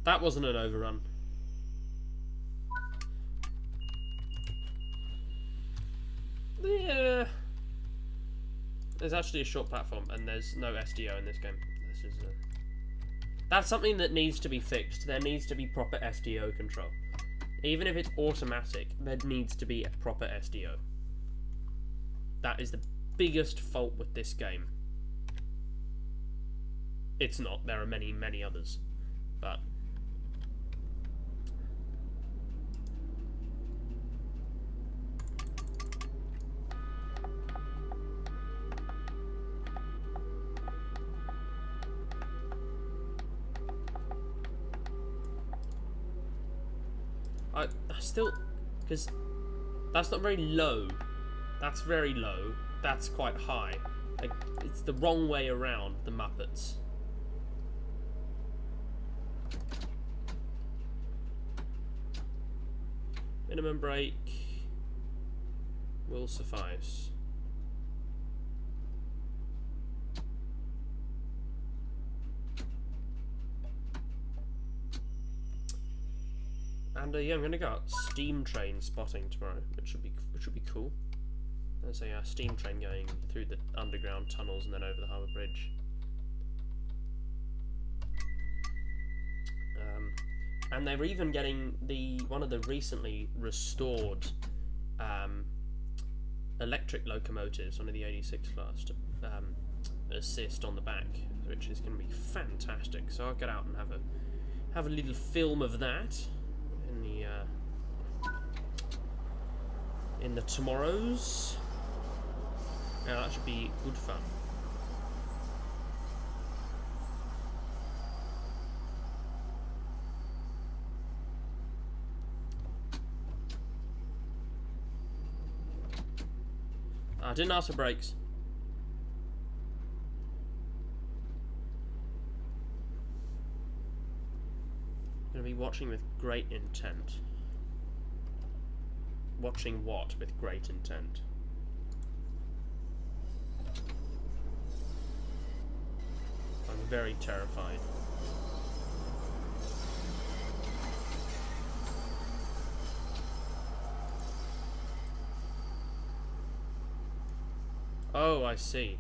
That wasn't an overrun. Yeah. There's actually a short platform, and there's no SDO in this game. This is that's something that needs to be fixed. There needs to be proper SDO control. Even if it's automatic, there needs to be a proper SDO. That is the biggest fault with this game. It's not. There are many, many others. But I still, because that's not very low. That's very low. That's quite high. Like, it's the wrong way around, the Muppets. Minimum brake will suffice. And yeah, I'm gonna go out steam train spotting tomorrow, which should be cool. There's a steam train going through the underground tunnels and then over the harbour bridge. And they're even getting one of the recently restored electric locomotives, one of the 86 class, to assist on the back, which is going to be fantastic. So I'll get out and have a little film of that in the tomorrows. Now that should be good fun. I didn't ask for brakes. I'm going to be watching with great intent. Watching what with great intent? I'm very terrified. Oh, I see.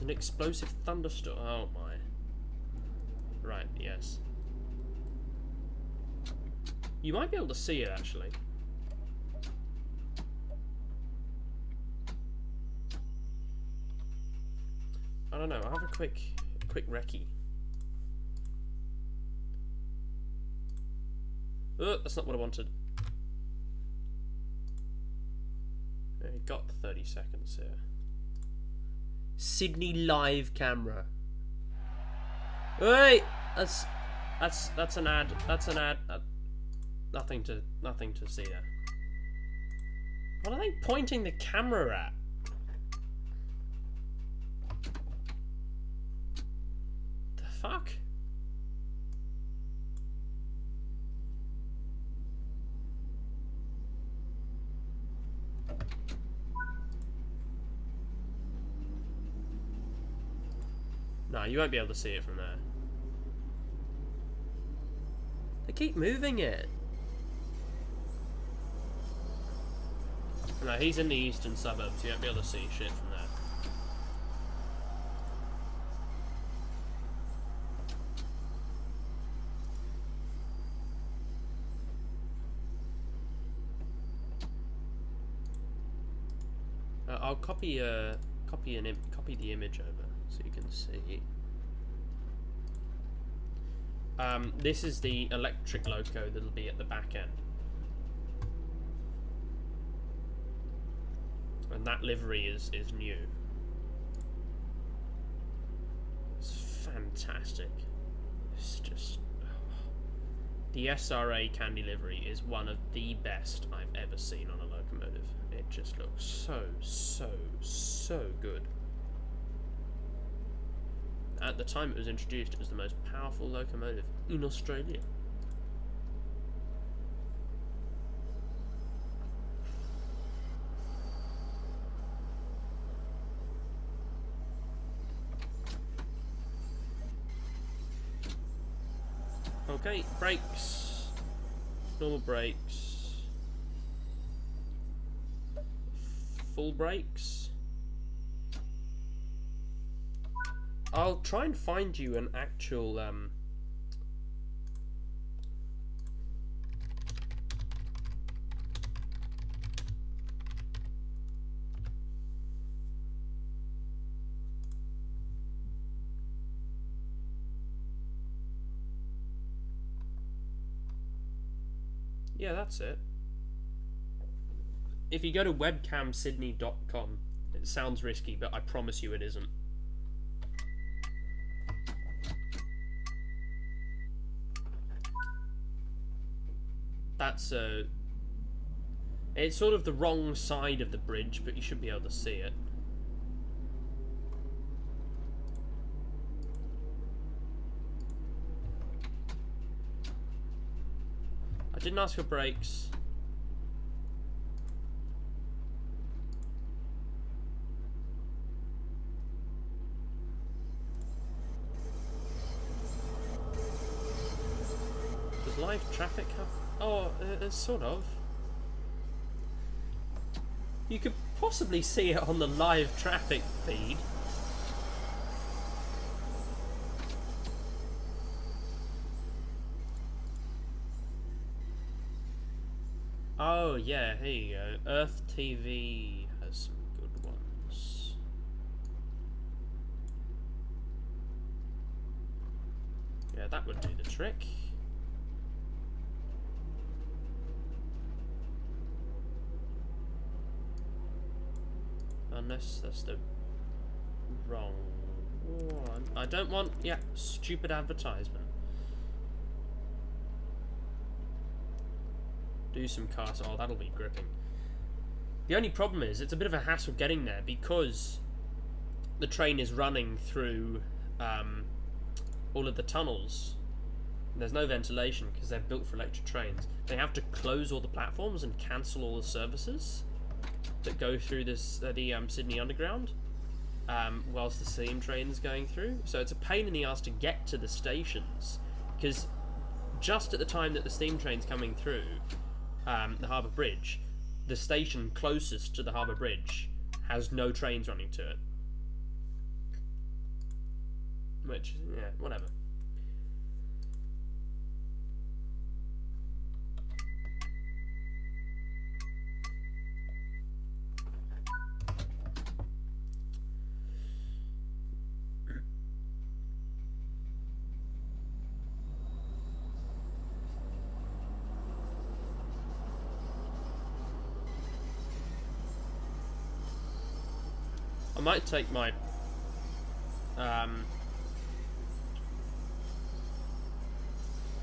an explosive thunderstorm. Oh my. Right, yes. You might be able to see it actually. I don't know, I'll have a quick recce. Oh, that's not what I wanted. We got 30 seconds here. Sydney live camera. Wait, that's an ad. That's an ad. Nothing to see there. What are they pointing the camera at? The fuck? No, you won't be able to see it from there. They keep moving it. No, he's in the eastern suburbs. You won't be able to see shit from there. I'll copy the image over so you can see. This is the electric loco that'll be at the back end. And that livery is new. It's fantastic. It's just... The SRA candy livery is one of the best I've ever seen on a locomotive. It just looks so good. At the time it was introduced, it was the most powerful locomotive in Australia. Okay, brakes. Normal brakes. Full brakes. I'll try and find you an actual yeah, that's it. If you go to webcamsydney.com, it sounds risky, but I promise you it isn't. That's it's sort of the wrong side of the bridge, but you should be able to see it. I didn't ask for brakes. Does live traffic have... Oh, sort of. You could possibly see it on the live traffic feed. Oh yeah, here you go. Earth TV has some good ones. Yeah, that would do the trick. Unless that's the wrong one. I don't want, yeah, stupid advertisement. Do some cars. Oh, that'll be gripping. The only problem is it's a bit of a hassle getting there because the train is running through all of the tunnels. And there's no ventilation because they're built for electric trains. They have to close all the platforms and cancel all the services that go through this the Sydney Underground whilst the steam train's going through. So it's a pain in the ass to get to the stations because just at the time that the steam train's coming through the Harbour Bridge, the station closest to the Harbour Bridge has no trains running to it. Which, yeah, whatever. I might take my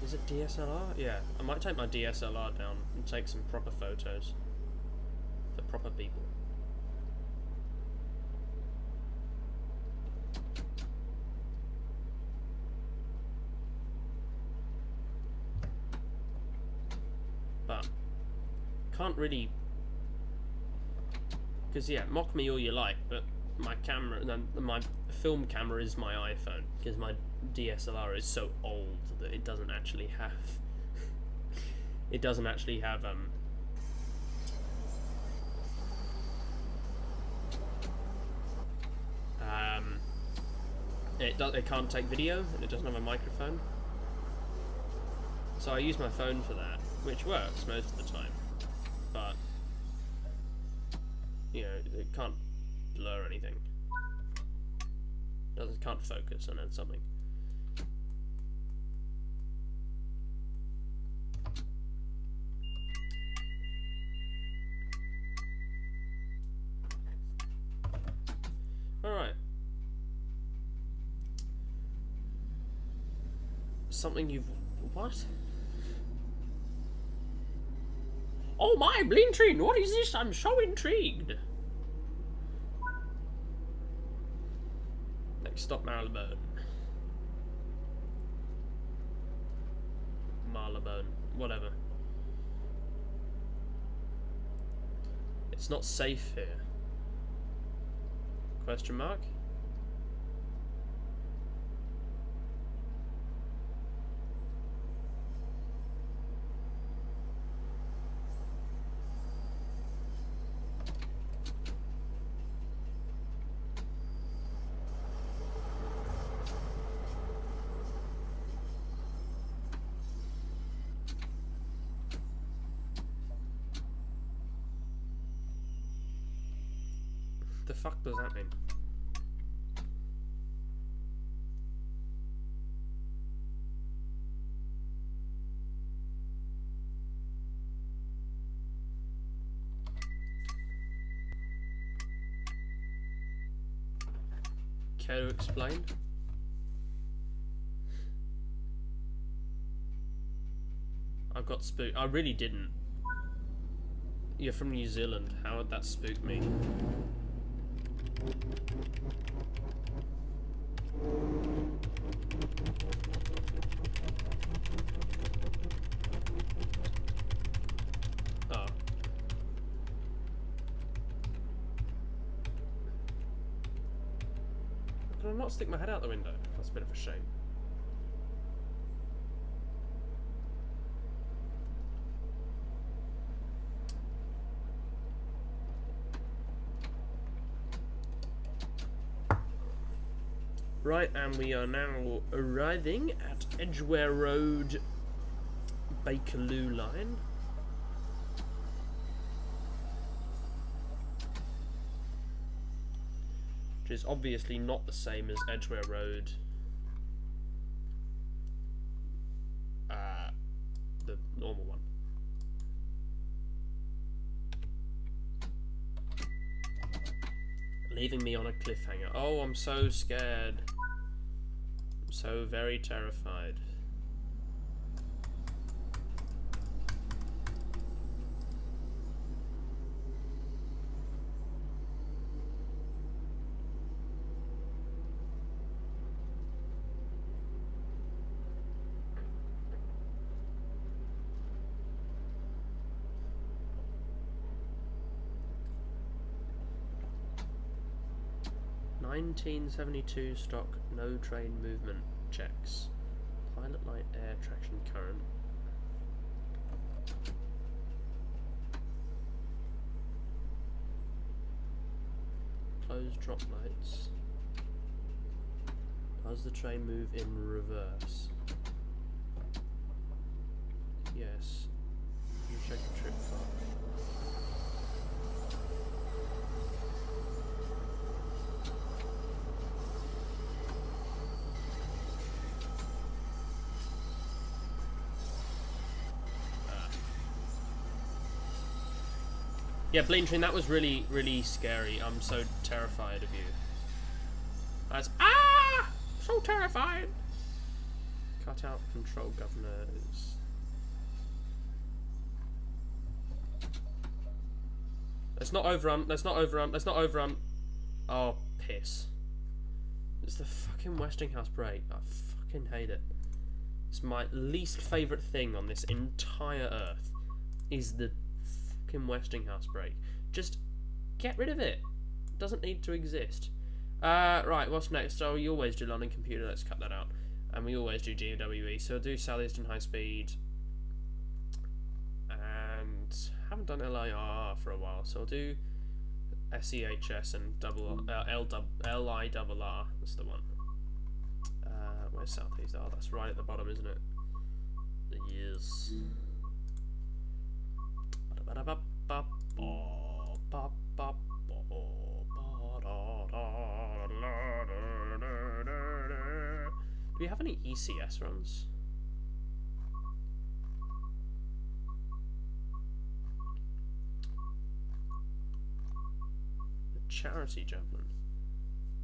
is it DSLR? Yeah, I might take my DSLR down and take some proper photos for proper people. But can't really, because yeah, mock me all you like, but my camera, my film camera is my iPhone, because my DSLR is so old that it doesn't actually have it doesn't actually have it can't take video, and it doesn't have a microphone, so I use my phone for that, which works most of the time, but you know, it can't blur anything. Can't focus on something. Alright. Something you've... What? Oh my, Blintrin, what is this? I'm so intrigued. Next stop, Marylebone. Marylebone. Whatever. It's not safe here. Question mark? The fuck does that mean? Care to explain? I got spooked. I really didn't. You're from New Zealand. How would that spook me? Oh. Can I not stick my head out the window? That's a bit of a shame. Right, and we are now arriving at Edgeware Road, Bakerloo line. Which is obviously not the same as Edgeware Road, the normal one. Leaving me on a cliffhanger. Oh, I'm so scared. I'm so very terrified. (1972) stock, no train movement checks. Pilot light, air, traction, current. Closed drop lights. How does the train move in reverse? Yes. You check the trip file. Yeah, Bleentrin, that was really, really scary. I'm so terrified of you. That's so terrifying. Cut out control governors. Let's not overrun. Let's not overrun. Let's not overrun. Oh, piss. It's the fucking Westinghouse brake. I fucking hate it. It's my least favourite thing on this entire earth. Is the fucking Westinghouse brake. Just get rid of it. It doesn't need to exist. Right, what's next? Oh, you always do London Computer. Let's cut that out. And we always do GWE. So I'll do Southeastern High Speed. And haven't done LIR for a while. So I'll do SEHS and LIRR. That's the one. Where's Southeast? Oh, that's right at the bottom, isn't it? Yes. Do we have any ECS runs? The Charity Javelin.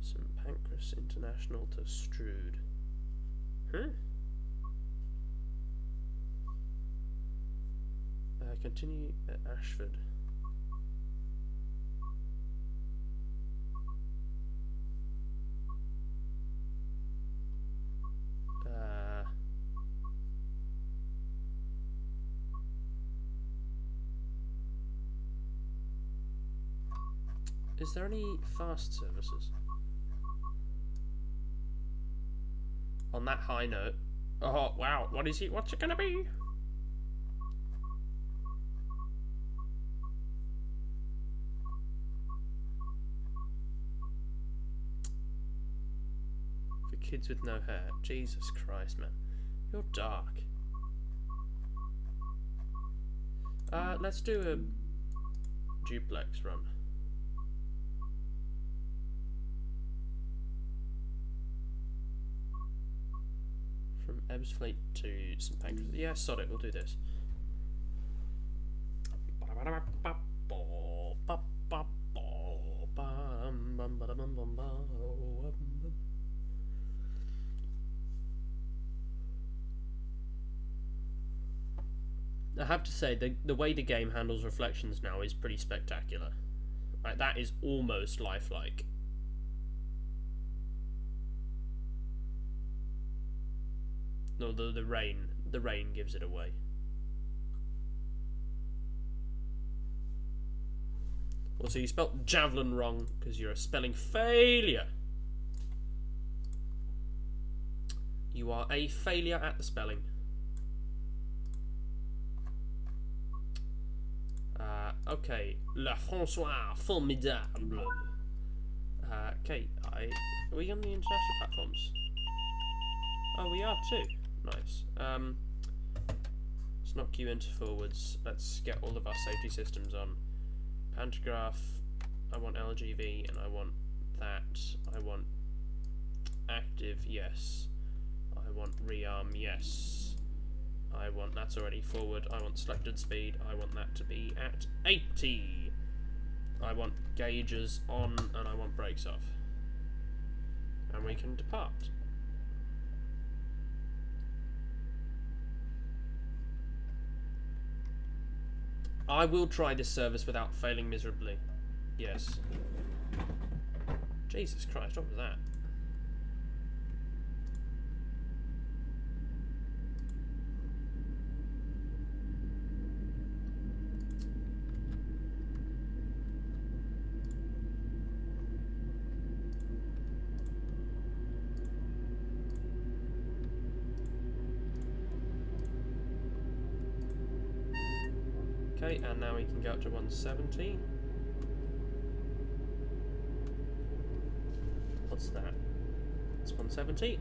St Pancras International to Strood. Huh? Continue at Ashford. Is there any fast services? On that high note. Oh wow, what is it? What's it gonna be? For kids with no hair. Jesus Christ, man. You're dark. Let's do a duplex run. From Ebbsfleet to St Pancras. Yeah, sod it, we'll do this. I have to say, the way the game handles reflections now is pretty spectacular. Like, that is almost lifelike. No, the rain gives it away. Also, you spelt javelin wrong because you're a spelling failure. You are a failure at the spelling. Okay, La François formidable. Okay, are we on the international platforms? Oh, we are too. Nice. Let's knock you into forwards. Let's get all of our safety systems on. Pantograph. I want LGV, and I want that. I want active. Yes. I want rearm. Yes. I want that's already forward. I want selected speed. I want that to be at 80. I want gauges on, and I want brakes off. And we can depart. I will try this service without failing miserably. Yes. Jesus Christ, what was that? Okay, and now we can go up to 170. What's that? It's 170. 70.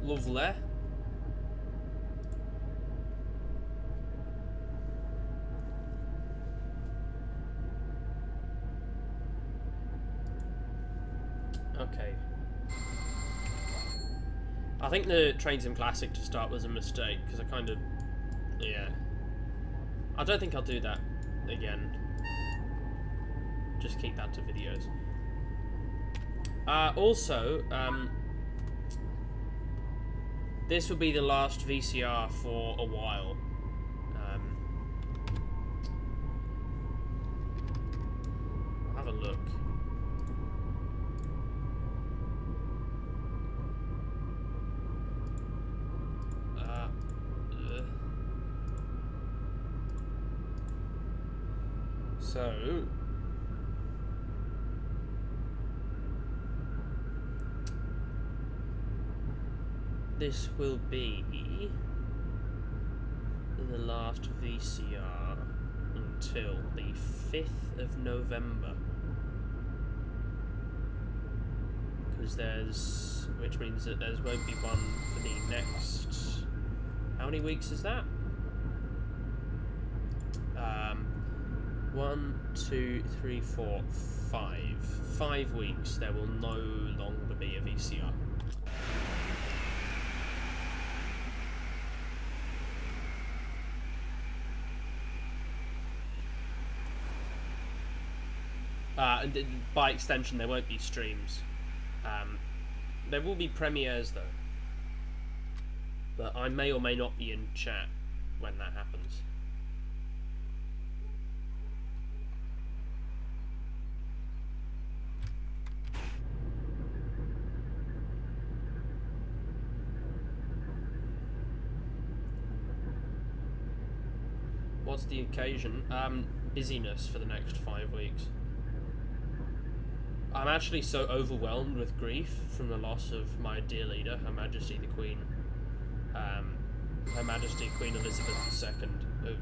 Lovely. Okay. I think the Train Sim Classic to start was a mistake, because I kind of... Yeah. I don't think I'll do that again. Just keep that to videos. Also, this will be the last VCR for a while. I'll have a look. So... this will be the last VCR until the 5th of November. Because there's... which means that there won't be one for the next... how many weeks is that? 1, 2, 3, 4, 5. 5 weeks there will no longer be a VCR. By extension, there won't be streams. There will be premieres though, but I may or may not be in chat when that happens. What's the occasion? Busyness for the next 5 weeks. I'm actually so overwhelmed with grief from the loss of my dear leader, Her Majesty the Queen, Her Majesty Queen Elizabeth II of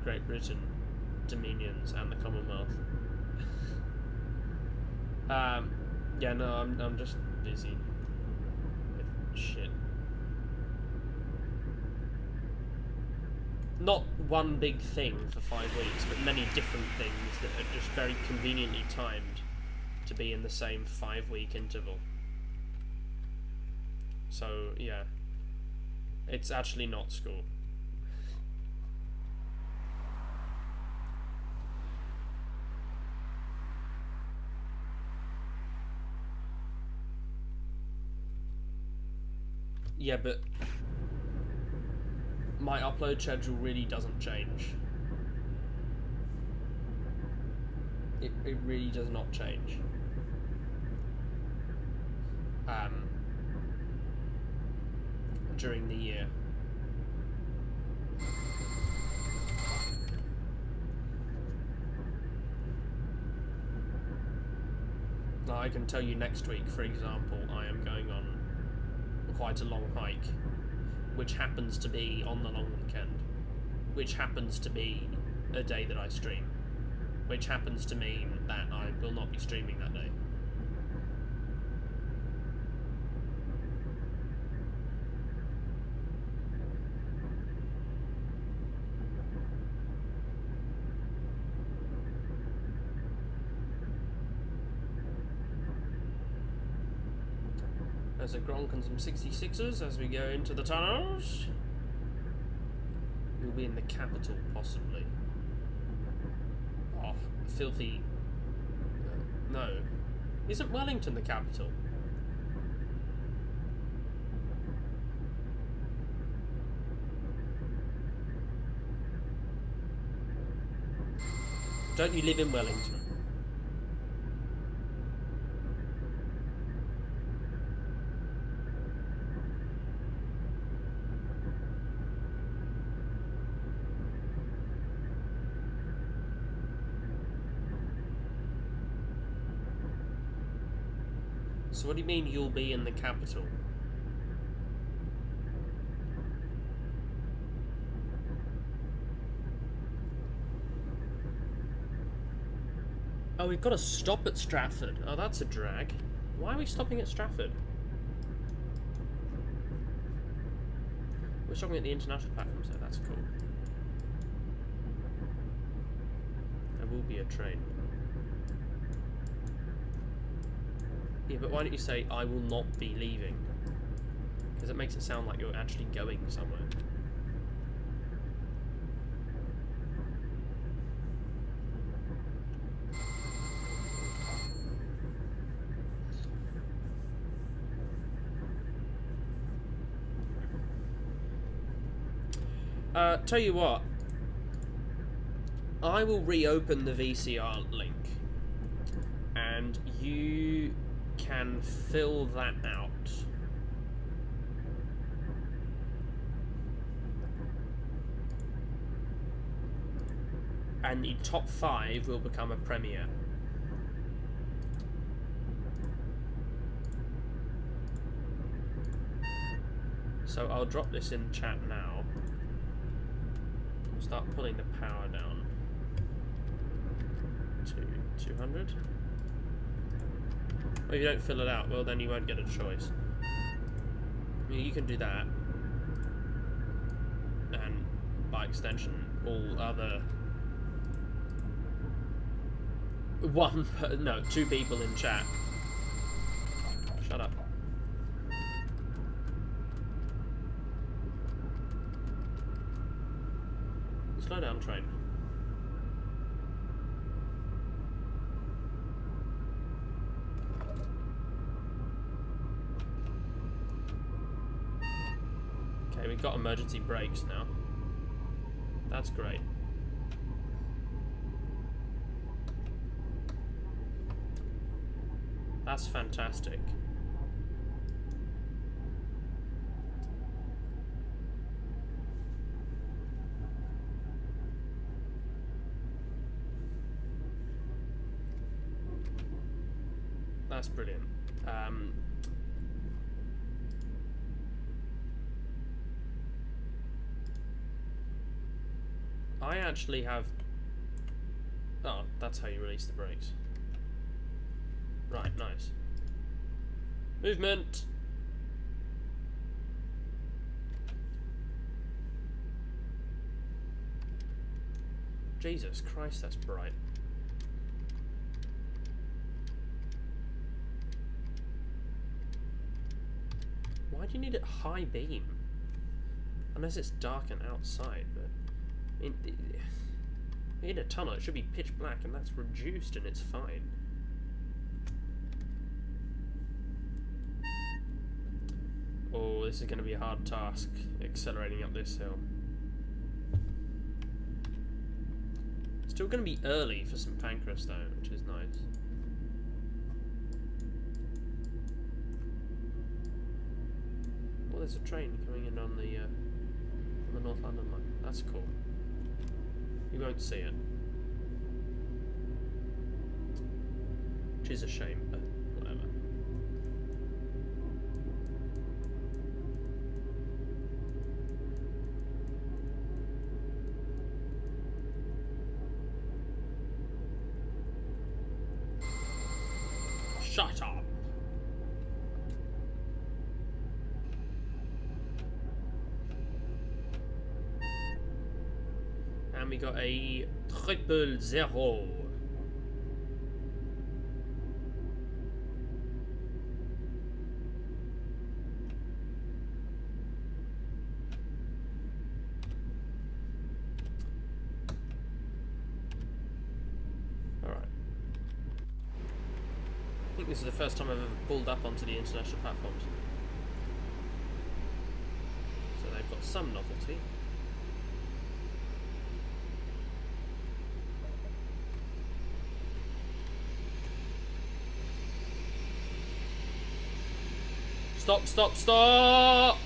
Great Britain, Dominions, and the Commonwealth. Yeah, no, I'm just busy with shit. Not one big thing for 5 weeks, but many different things that are just very conveniently timed to be in the same 5-week interval. So, yeah. It's actually not school. Yeah, but my upload schedule really doesn't change. It really does not change. During the year. Now, I can tell you next week, for example, I am going on quite a long hike, which happens to be on the long weekend, which happens to be a day that I stream, which happens to mean that I will not be streaming that day. There's a Gronk and some 66ers as we go into the tunnels. You'll be in the capital, possibly. Oh, filthy. No. Isn't Wellington the capital? Don't you live in Wellington? So what do you mean you'll be in the capital? Oh, we've got to stop at Stratford. Oh, that's a drag. Why are we stopping at Stratford? We're stopping at the international platform, so that's cool. There will be a train. Yeah, but why don't you say, I will not be leaving? Because it makes it sound like you're actually going somewhere. Tell you what, I will reopen the VCR link and you can fill that out. And the top 5 will become a premiere. So I'll drop this in chat now. Start pulling the power down to 200. Well, if you don't fill it out, well then you won't get a choice. I mean, you can do that, and by extension, all other two people in chat. Shut up. Slow down, train. Okay, we've got emergency brakes now. That's great. That's fantastic. That's brilliant. I actually have... Oh, that's how you release the brakes. Right, nice. Movement! Jesus Christ, that's bright. Why do you need it high beam? Unless it's dark and outside, but... I mean, in a tunnel it should be pitch black and that's reduced and it's fine. Oh, this is going to be a hard task, accelerating up this hill. Still going to be early for St Pancras though, which is nice. Well, there's a train coming in on the North London line. That's cool. You won't see it, which is a shame, but whatever. Shut up. And we got a 000. Alright. I think this is the first time I've ever pulled up onto the international platforms. So they've got some novelty. Stop, stop, stop!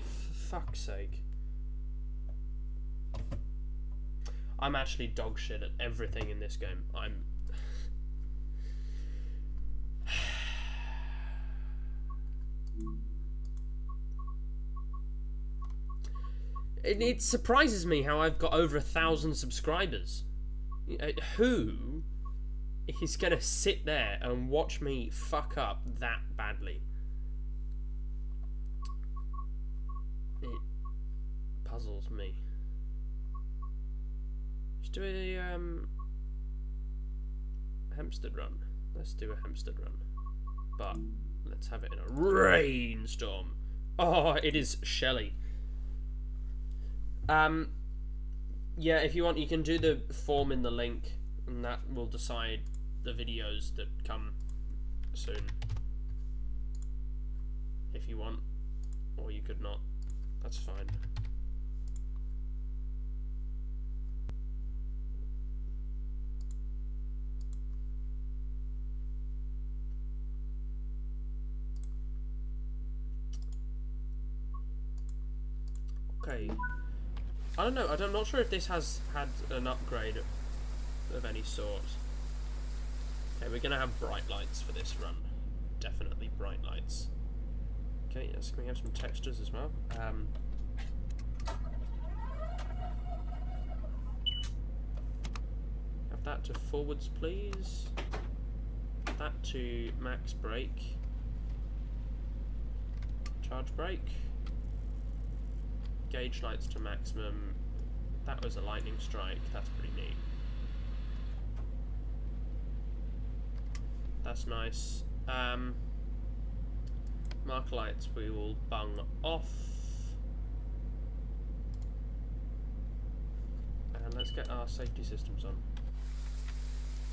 For fuck's sake. I'm actually dog shit at everything in this game. It surprises me how I've got over 1,000 subscribers. Who He's gonna sit there and watch me fuck up that badly. It puzzles me. Let's do a Hempstead run. Let's do a Hempstead run. But let's have it in a rainstorm. Oh, it is Shelley. Yeah, if you want, you can do the form in the link, and that will decide the videos that come soon. If you want, or you could not. That's fine. Okay. I don't know. I'm not sure if this has had an upgrade of any sort. Okay, we're gonna have bright lights for this run. Definitely bright lights. Okay, yes, can we have some textures as well? Have that to forwards, please. That to max brake. Charge brake. Gauge lights to maximum. That was a lightning strike. That's pretty neat. That's nice. Marker lights we will bung off. And let's get our safety systems on.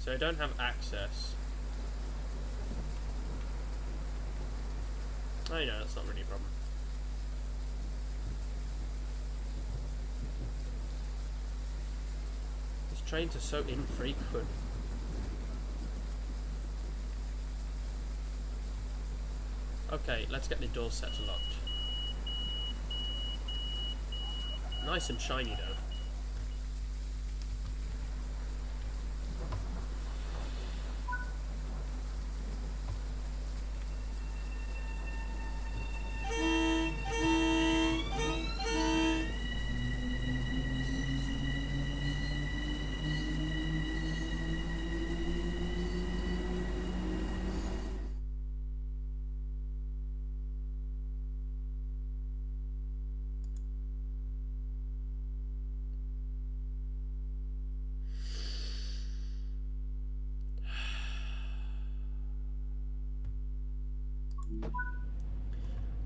So I don't have access. Oh no, that's not really a problem. These trains are so infrequent. Okay, let's get the doors set to locked. Nice and shiny though.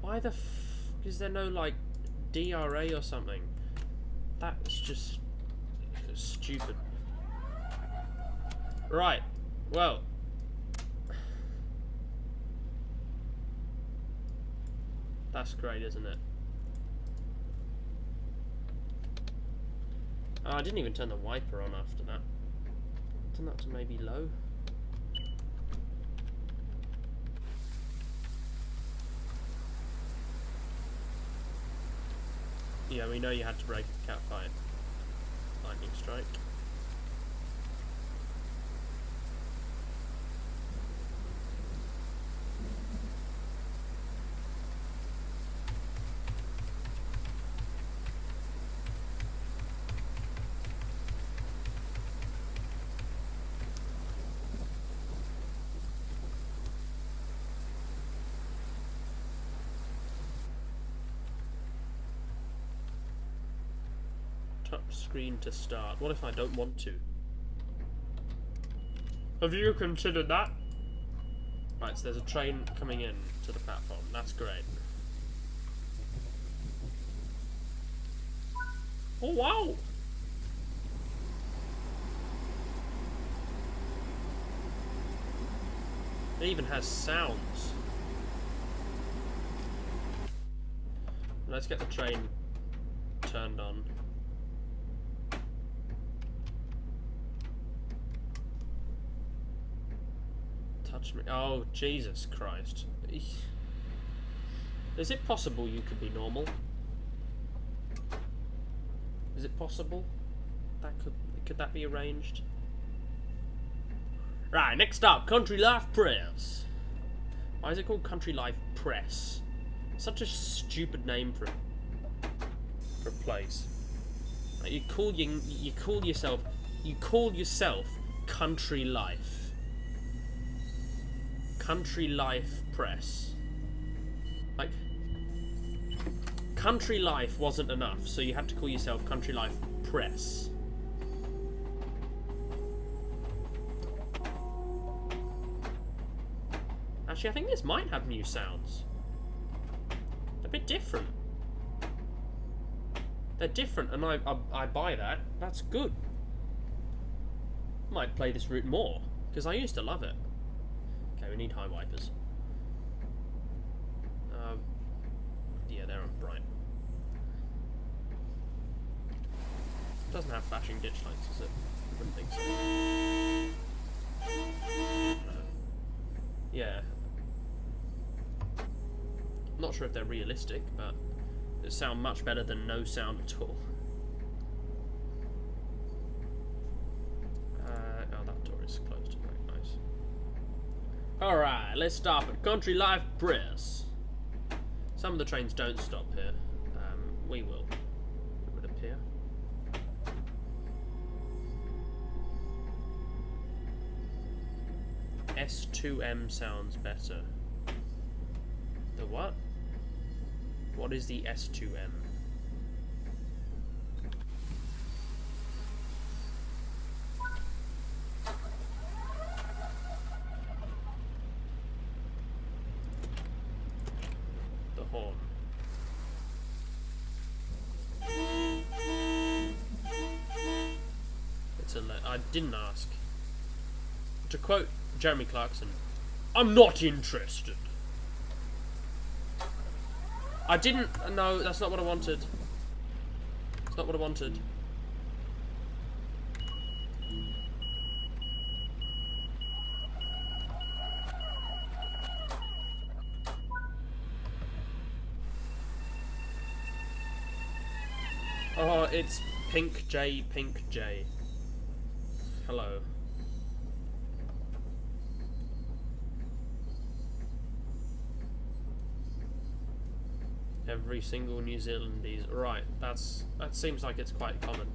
Why the is there no, like, DRA or something? That's just stupid. Right, well. That's great, isn't it? Oh, I didn't even turn the wiper on after that. Turn that to maybe low. Yeah, we know you had to break a cat fight. Lightning strike. Screen to start. What if I don't want to? Have you considered that? Right, so there's a train coming in to the platform. That's great. Oh wow! It even has sounds. Let's get the train turned on. Touch me. Oh, Jesus Christ. Is it possible you could be normal? Is it possible? That could that be arranged? Right, next up, Country Life Press. Why is it called Country Life Press? Such a stupid name for a place. Like, you call yourself Country Life. Country Life Press. Like, Country Life wasn't enough, so you had to call yourself Country Life Press. Actually, I think this might have new sounds. A bit different. They're different, and I buy that. That's good. Might play this route more, because I used to love it. Okay, we need high wipers. Yeah, they're on bright. Doesn't have flashing ditch lights, does it? I wouldn't think so. No. Yeah. Not sure if they're realistic, but they sound much better than no sound at all. Oh, that door is closed. Right, nice. Alright, let's stop at Country Life Press. Some of the trains don't stop here. We will. It would appear. S2M sounds better. The what? What is the S2M? The horn. It's a I didn't ask. To quote Jeremy Clarkson, I'm not interested. I didn't. No, that's not what I wanted. It's not what I wanted. Oh, it's Pink J, Pink J. Hello. Every single New Zealandese. Right, that seems like it's quite common.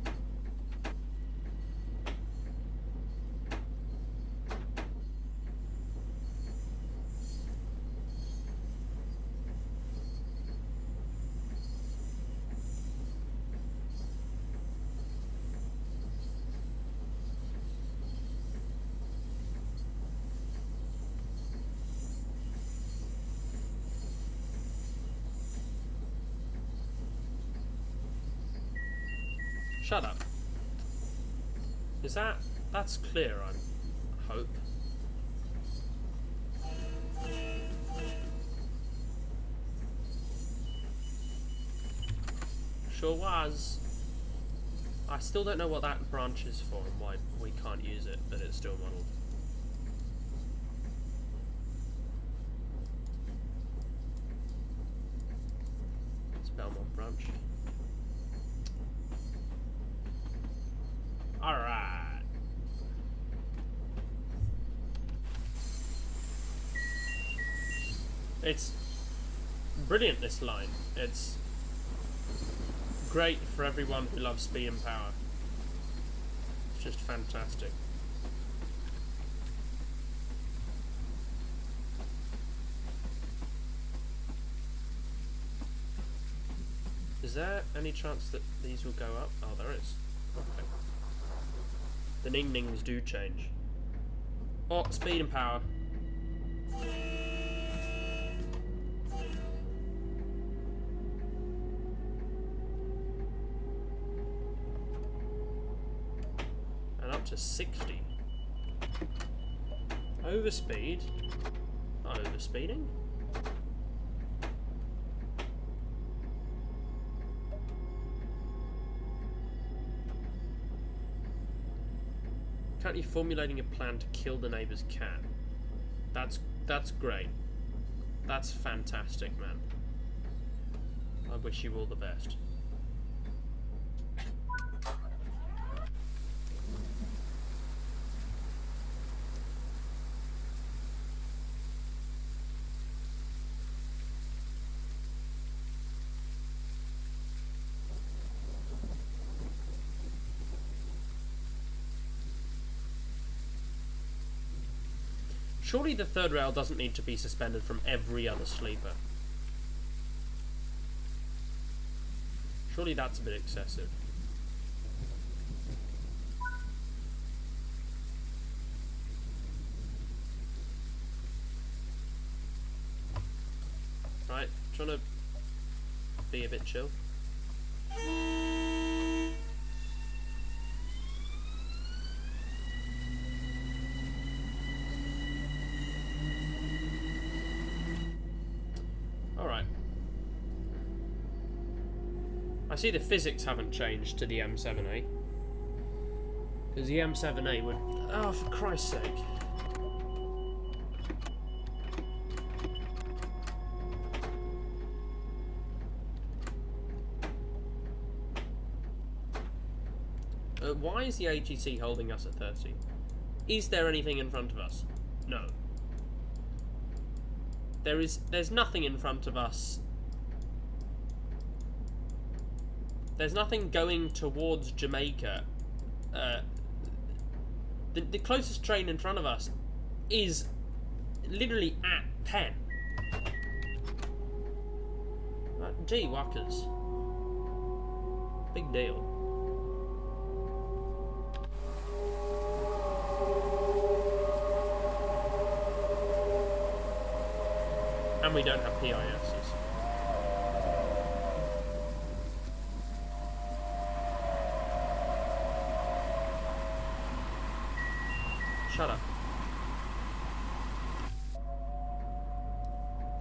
Shut up. Is that's clear, I hope. Sure was. I still don't know what that branch is for and why we can't use it, but it's still modeled. It's Belmont branch. Alright. It's brilliant, this line. It's great for everyone who loves speed and power. It's just fantastic. Is there any chance that these will go up? Oh, there is. Okay. The ning-nings do change. Oh, speed and power. And up to 60. Overspeed. Not overspeeding. Currently formulating a plan to kill the neighbour's cat. That's great. That's fantastic, man. I wish you all the best. Surely the third rail doesn't need to be suspended from every other sleeper. Surely that's a bit excessive. Right, trying to be a bit chill. Alright. I see the physics haven't changed to the M7A. Because the M7A would... Oh, for Christ's sake. Why is the AGC holding us at 30? Is there anything in front of us? No. There's nothing in front of us. There's nothing going towards Jamaica. The closest train in front of us is literally at 10. Gee, whackers. Big deal. And we don't have PISs. Shut up.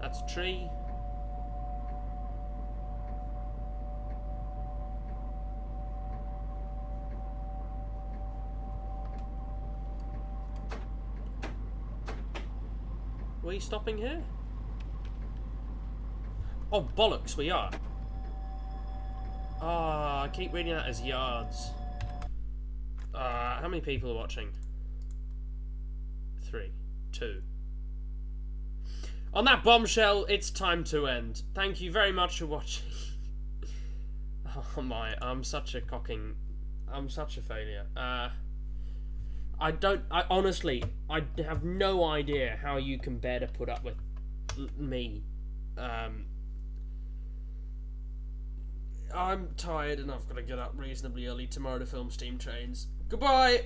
That's a tree. Were you stopping here? Oh, bollocks, we are. Ah, I keep reading that as yards. How many people are watching? 3, 2. On that bombshell, it's time to end. Thank you very much for watching. Oh my, I'm such a failure. Honestly, I have no idea how you can bear to put up with me. I'm tired and I've got to get up reasonably early tomorrow to film Steam Trains. Goodbye!